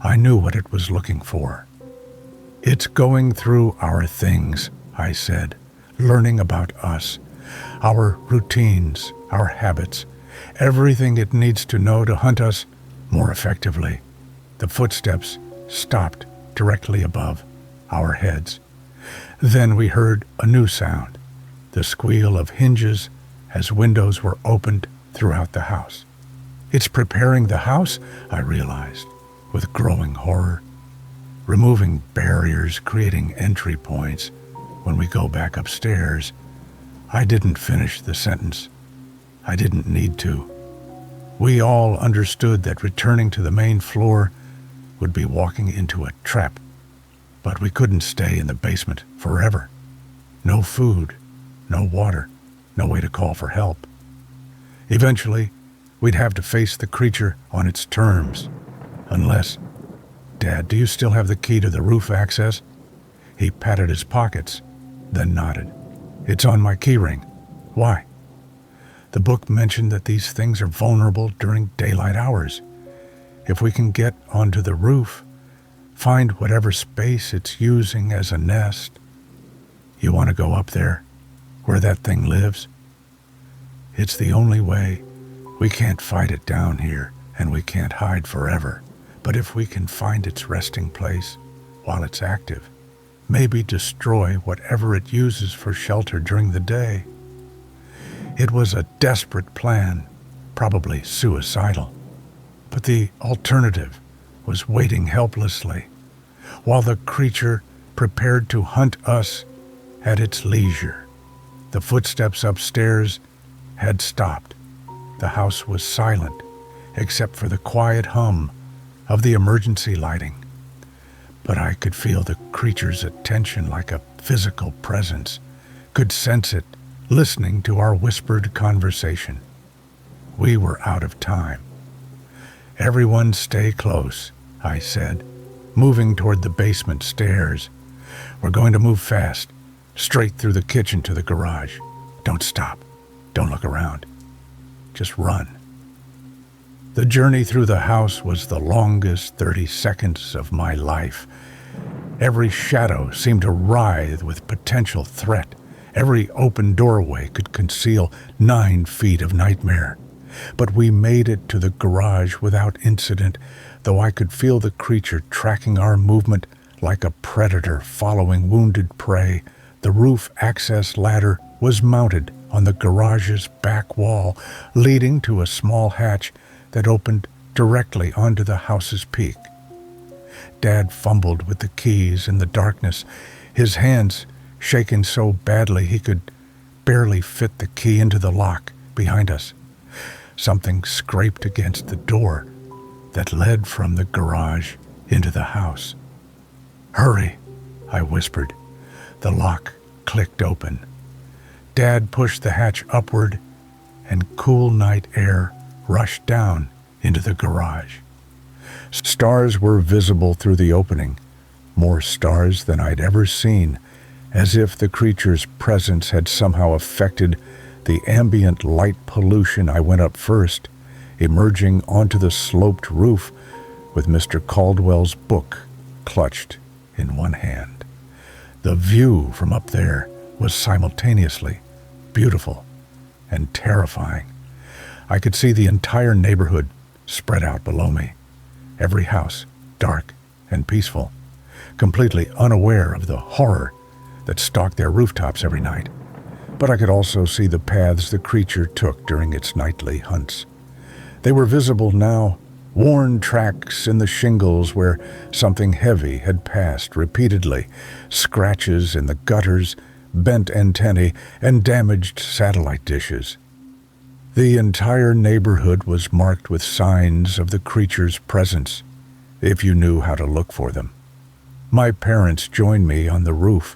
I knew what it was looking for. "It's going through our things," I said, "learning about us, our routines, our habits, everything it needs to know to hunt us more effectively." The footsteps stopped directly above our heads. Then we heard a new sound, the squeal of hinges as windows were opened throughout the house. "It's preparing the house," I realized, with growing horror. "Removing barriers, creating entry points. When we go back upstairs." I didn't finish the sentence. I didn't need to. We all understood that returning to the main floor would be walking into a trap. But we couldn't stay in the basement forever. No food, no water, no way to call for help. Eventually, we'd have to face the creature on its terms. Unless, "Dad, do you still have the key to the roof access?" He patted his pockets, then nodded. "It's on my key ring." "Why?" "The book mentioned that these things are vulnerable during daylight hours. If we can get onto the roof, find whatever space it's using as a nest." "You want to go up there, where that thing lives?" "It's the only way. We can't fight it down here, and we can't hide forever. But if we can find its resting place while it's active, maybe destroy whatever it uses for shelter during the day." It was a desperate plan, probably suicidal. But the alternative was waiting helplessly, while the creature prepared to hunt us at its leisure. The footsteps upstairs had stopped. The house was silent, except for the quiet hum of the emergency lighting. But I could feel the creature's attention like a physical presence, could sense it listening to our whispered conversation. We were out of time. "Everyone stay close," I said, moving toward the basement stairs. "We're going to move fast, straight through the kitchen to the garage. Don't stop. Don't look around. Just run." The journey through the house was the longest 30 seconds of my life. Every shadow seemed to writhe with potential threat. Every open doorway could conceal 9 feet of nightmare. But we made it to the garage without incident, though I could feel the creature tracking our movement like a predator following wounded prey. The roof access ladder was mounted on the garage's back wall, leading to a small hatch that opened directly onto the house's peak. Dad fumbled with the keys in the darkness, his hands shaken so badly he could barely fit the key into the lock behind us. Something scraped against the door that led from the garage into the house. "Hurry," I whispered. The lock clicked open. Dad pushed the hatch upward, and cool night air rushed down into the garage. Stars were visible through the opening, more stars than I'd ever seen, as if the creature's presence had somehow affected the ambient light pollution. I went up first, emerging onto the sloped roof with Mr. Caldwell's book clutched in one hand. The view from up there was simultaneously beautiful and terrifying. I could see the entire neighborhood spread out below me, every house dark and peaceful, completely unaware of the horror that stalked their rooftops every night. But I could also see the paths the creature took during its nightly hunts. They were visible now, worn tracks in the shingles where something heavy had passed repeatedly, scratches in the gutters, bent antennae, and damaged satellite dishes. The entire neighborhood was marked with signs of the creature's presence, if you knew how to look for them. My parents joined me on the roof,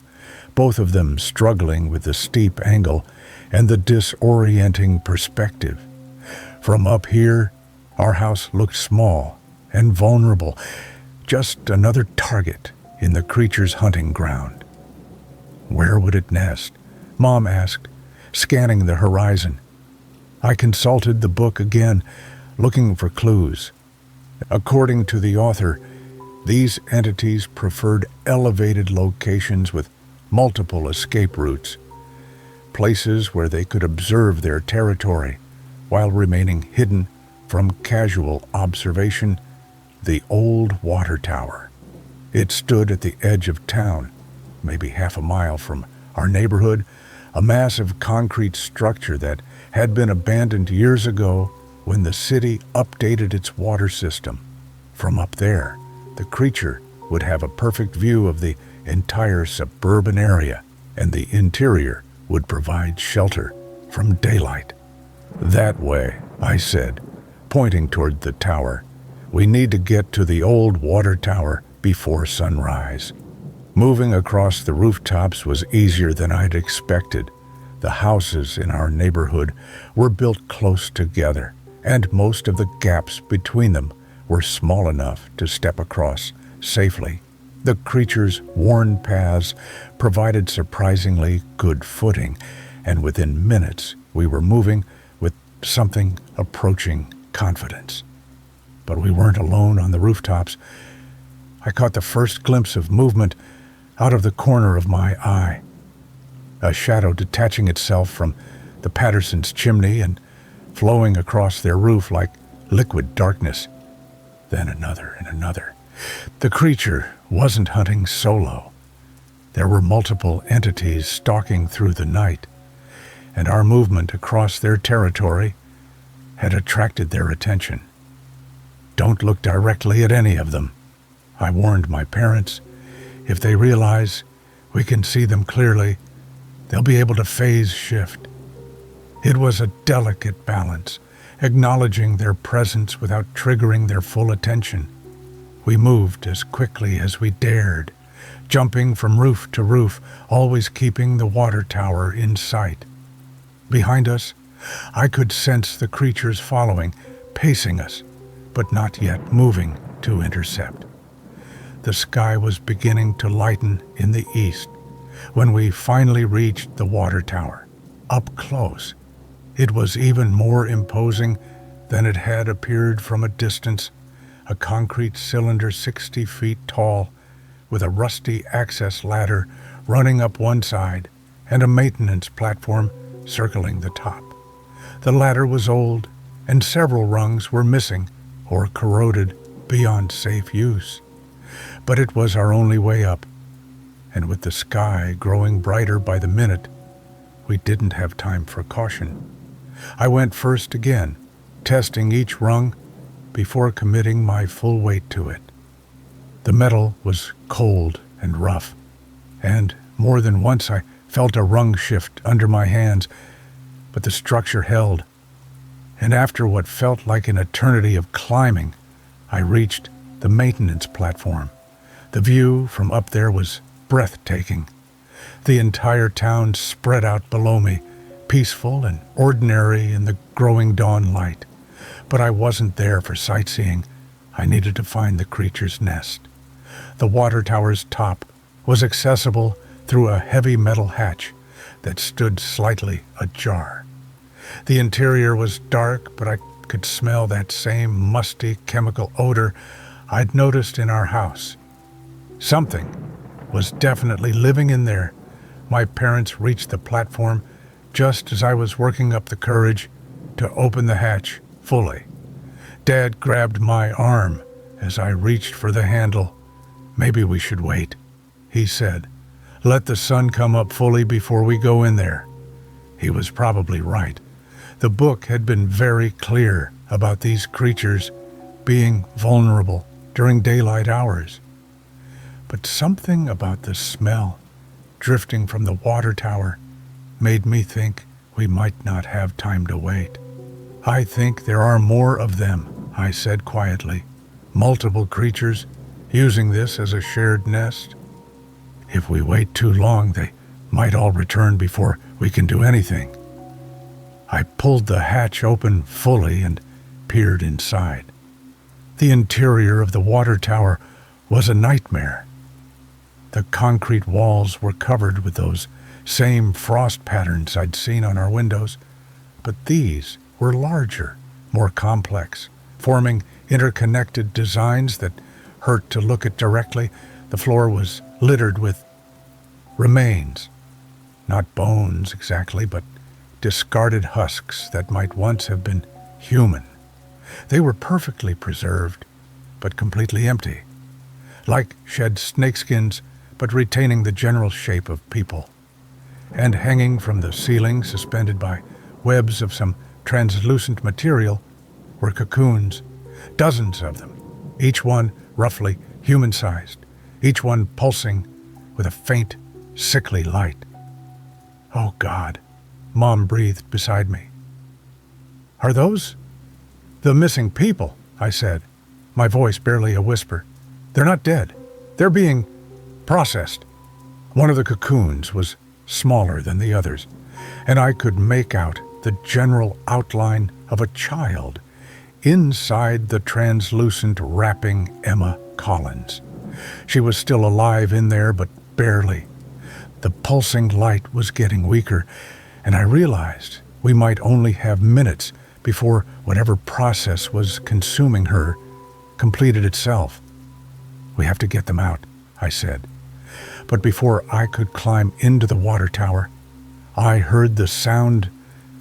both of them struggling with the steep angle and the disorienting perspective. From up here, our house looked small and vulnerable, just another target in the creature's hunting ground. Where would it nest? Mom asked, scanning the horizon. I consulted the book again, looking for clues. According to the author, these entities preferred elevated locations with multiple escape routes, places where they could observe their territory while remaining hidden from casual observation. The old water tower. It stood at the edge of town, maybe half a mile from our neighborhood, a massive concrete structure that had been abandoned years ago when the city updated its water system. From up there, the creature would have a perfect view of the entire suburban area, and the interior would provide shelter from daylight. "That way," I said, pointing toward the tower. "We need to get to the old water tower before sunrise." Moving across the rooftops was easier than I'd expected. The houses in our neighborhood were built close together, and most of the gaps between them were small enough to step across safely. The creature's worn paths provided surprisingly good footing, and within minutes we were moving with something approaching confidence. But we weren't alone on the rooftops. I caught the first glimpse of movement out of the corner of my eye. A shadow detaching itself from the Pattersons' chimney and flowing across their roof like liquid darkness. Then another and another. The creature wasn't hunting solo. There were multiple entities stalking through the night, and our movement across their territory had attracted their attention. "Don't look directly at any of them," I warned my parents. "If they realize we can see them clearly, they'll be able to phase shift." It was a delicate balance, acknowledging their presence without triggering their full attention. We moved as quickly as we dared, jumping from roof to roof, always keeping the water tower in sight. Behind us, I could sense the creatures following, pacing us, but not yet moving to intercept. The sky was beginning to lighten in the east when we finally reached the water tower. Up close, it was even more imposing than it had appeared from a distance. A concrete cylinder 60 feet tall, with a rusty access ladder running up one side and a maintenance platform circling the top. The ladder was old, and several rungs were missing or corroded beyond safe use. But it was our only way up, and with the sky growing brighter by the minute, we didn't have time for caution. I went first again, testing each rung before committing my full weight to it. The metal was cold and rough, and more than once I felt a rung shift under my hands, but the structure held. And after what felt like an eternity of climbing, I reached the maintenance platform. The view from up there was breathtaking. The entire town spread out below me, peaceful and ordinary in the growing dawn light. But I wasn't there for sightseeing. I needed to find the creature's nest. The water tower's top was accessible through a heavy metal hatch that stood slightly ajar. The interior was dark, but I could smell that same musty chemical odor I'd noticed in our house. Something was definitely living in there. My parents reached the platform just as I was working up the courage to open the hatch fully. Dad grabbed my arm as I reached for the handle. "Maybe we should wait," he said. "Let the sun come up fully before we go in there." He was probably right. The book had been very clear about these creatures being vulnerable during daylight hours. But something about the smell drifting from the water tower made me think we might not have time to wait. "I think there are more of them," I said quietly. "Multiple creatures using this as a shared nest. If we wait too long, they might all return before we can do anything." I pulled the hatch open fully and peered inside. The interior of the water tower was a nightmare. The concrete walls were covered with those same frost patterns I'd seen on our windows, but these were larger, more complex, forming interconnected designs that hurt to look at directly. The floor was littered with remains, not bones exactly, but discarded husks that might once have been human. They were perfectly preserved, but completely empty, like shed snakeskins, but retaining the general shape of people. And hanging from the ceiling, suspended by webs of some translucent material, were cocoons, dozens of them, each one roughly human-sized, each one pulsing with a faint, sickly light. "Oh, God," Mom breathed beside me. "Are those the missing people?" I said, my voice barely a whisper. "They're not dead. They're being processed." One of the cocoons was smaller than the others, and I could make out the general outline of a child inside the translucent wrapping Emma Collins. She was still alive in there, but barely. The pulsing light was getting weaker, and I realized we might only have minutes before whatever process was consuming her completed itself. "We have to get them out," I said. But before I could climb into the water tower, I heard the sound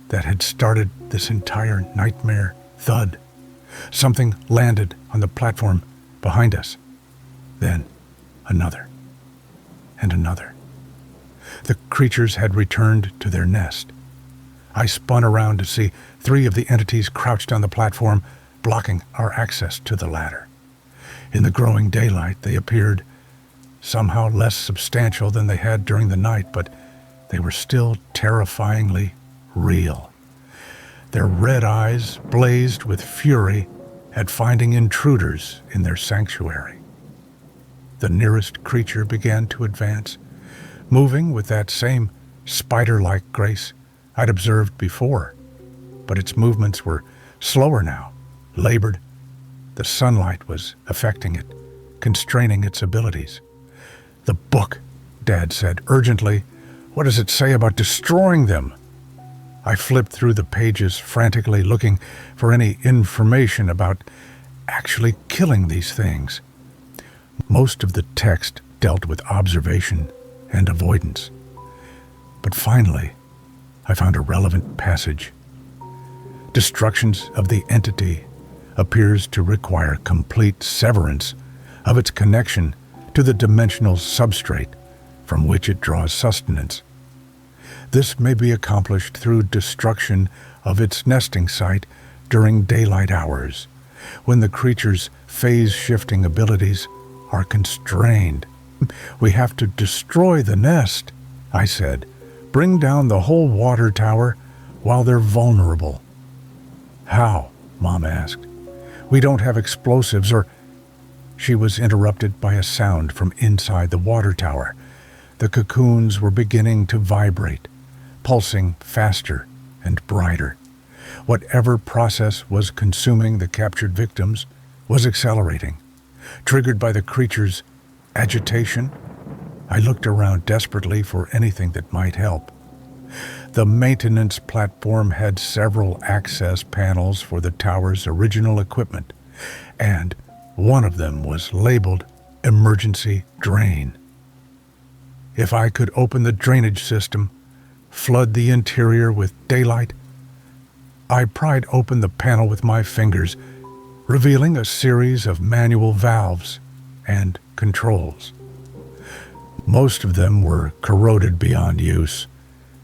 that had started this entire nightmare: thud. Something landed on the platform behind us. Then another and another. The creatures had returned to their nest. I spun around to see 3 of the entities crouched on the platform, blocking our access to the ladder. In the growing daylight, they appeared somehow less substantial than they had during the night, but they were still terrifyingly real. Their red eyes blazed with fury at finding intruders in their sanctuary. The nearest creature began to advance, moving with that same spider-like grace I'd observed before, but its movements were slower now, labored. The sunlight was affecting it, constraining its abilities. "The book," Dad said urgently. "What does it say about destroying them?" I flipped through the pages frantically, looking for any information about actually killing these things. Most of the text dealt with observation and avoidance. But finally, I found a relevant passage. Destructions of the entity appears to require complete severance of its connection to the dimensional substrate from which it draws sustenance. This may be accomplished through destruction of its nesting site during daylight hours, when the creature's phase-shifting abilities are constrained. "We have to destroy the nest," I said. "Bring down the whole water tower while they're vulnerable." "How?" Mom asked. "We don't have explosives or—" she was interrupted by a sound from inside the water tower. The cocoons were beginning to vibrate, pulsing faster and brighter. Whatever process was consuming the captured victims was accelerating. Triggered by the creature's agitation, I looked around desperately for anything that might help. The maintenance platform had several access panels for the tower's original equipment, and one of them was labeled Emergency Drain. If I could open the drainage system, flood the interior with daylight, I pried open the panel with my fingers, revealing a series of manual valves and controls. Most of them were corroded beyond use,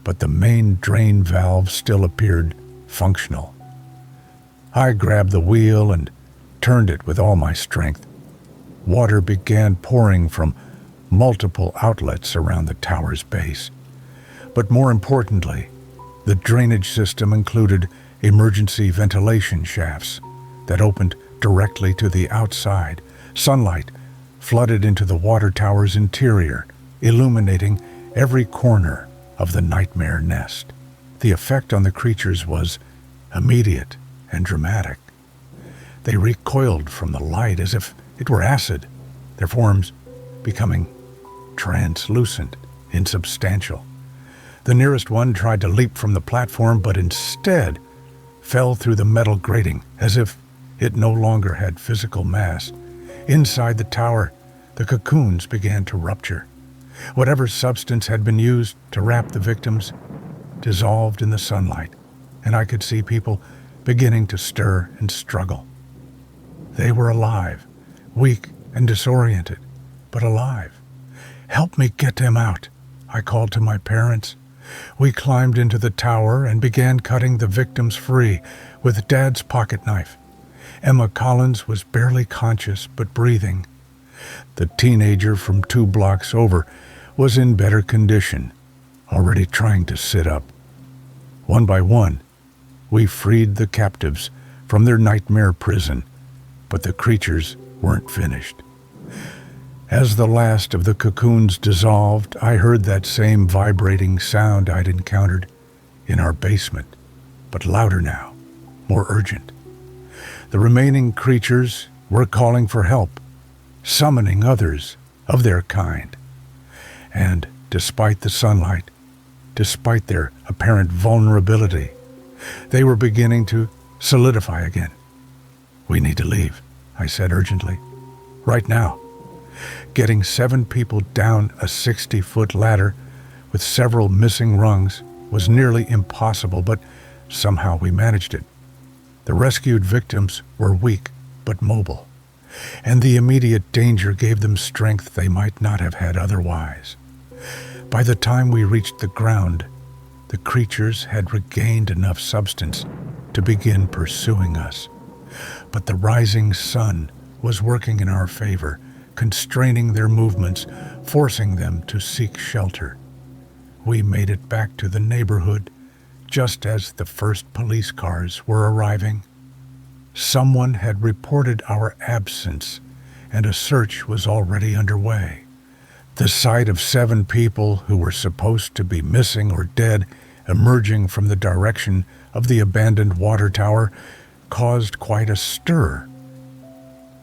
but the main drain valve still appeared functional. I grabbed the wheel and turned it with all my strength. Water began pouring from multiple outlets around the tower's base. But more importantly, the drainage system included emergency ventilation shafts that opened directly to the outside. Sunlight flooded into the water tower's interior, illuminating every corner of the nightmare nest. The effect on the creatures was immediate and dramatic. They recoiled from the light as if it were acid, their forms becoming translucent, insubstantial. The nearest one tried to leap from the platform, but instead fell through the metal grating as if it no longer had physical mass. Inside the tower, the cocoons began to rupture. Whatever substance had been used to wrap the victims dissolved in the sunlight, and I could see people beginning to stir and struggle. They were alive, weak and disoriented, but alive. "Help me get them out," I called to my parents. We climbed into the tower and began cutting the victims free with Dad's pocket knife. Emma Collins was barely conscious but breathing. The teenager from 2 blocks over was in better condition, already trying to sit up. One by one, we freed the captives from their nightmare prison, but the creatures weren't finished. As the last of the cocoons dissolved, I heard that same vibrating sound I'd encountered in our basement, but louder now, more urgent. The remaining creatures were calling for help, summoning others of their kind. And despite the sunlight, despite their apparent vulnerability, they were beginning to solidify again. "We need to leave," I said urgently. "Right now." Getting 7 people down a 60-foot ladder with several missing rungs was nearly impossible, but somehow we managed it. The rescued victims were weak but mobile, and the immediate danger gave them strength they might not have had otherwise. By the time we reached the ground, the creatures had regained enough substance to begin pursuing us. But the rising sun was working in our favor, constraining their movements, forcing them to seek shelter. We made it back to the neighborhood just as the first police cars were arriving. Someone had reported our absence, and a search was already underway. The sight of 7 people who were supposed to be missing or dead emerging from the direction of the abandoned water tower caused quite a stir.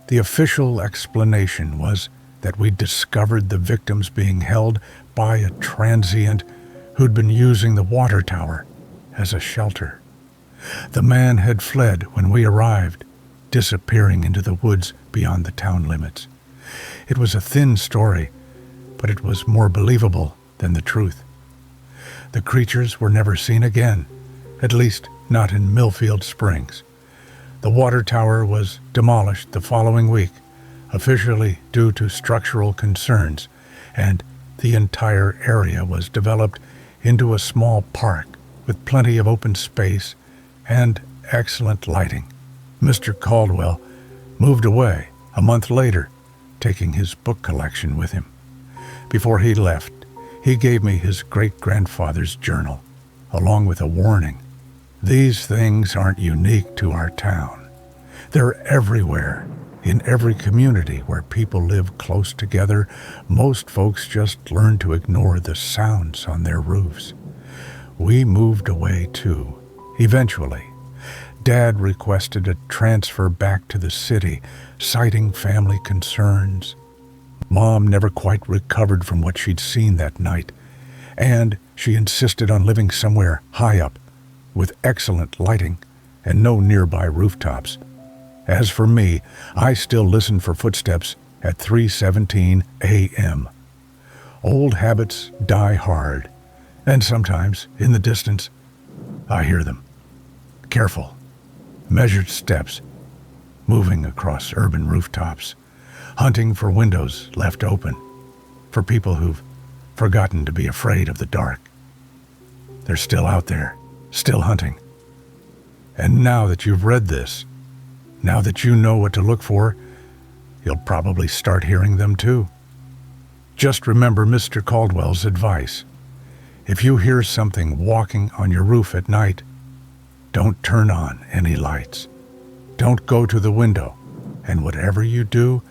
The official explanation was that we discovered the victims being held by a transient who'd been using the water tower as a shelter. The man had fled when we arrived, disappearing into the woods beyond the town limits. It was a thin story, but it was more believable than the truth. The creatures were never seen again, at least not in Millfield Springs. The water tower was demolished the following week, officially due to structural concerns, and the entire area was developed into a small park with plenty of open space and excellent lighting. Mr. Caldwell moved away a month later, taking his book collection with him. Before he left, he gave me his great-grandfather's journal, along with a warning. "These things aren't unique to our town. They're everywhere In every community where people live close together, most folks just learn to ignore the sounds on their roofs. We moved away too, eventually. Dad requested a transfer back to the city, citing family concerns. Mom never quite recovered from what she'd seen that night, and she insisted on living somewhere high up, with excellent lighting and no nearby rooftops. As for me, I still listen for footsteps at 3:17 a.m. Old habits die hard, and sometimes, in the distance, I hear them. Careful, measured steps, moving across urban rooftops, hunting for windows left open, for people who've forgotten to be afraid of the dark. They're still out there, still hunting. And now that you've read this, now that you know what to look for, you'll probably start hearing them too. Just remember Mr. Caldwell's advice. If you hear something walking on your roof at night, don't turn on any lights. Don't go to the window, and whatever you do,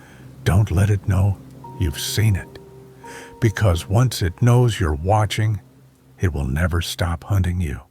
don't let it know you've seen it. Because once it knows you're watching, it will never stop hunting you.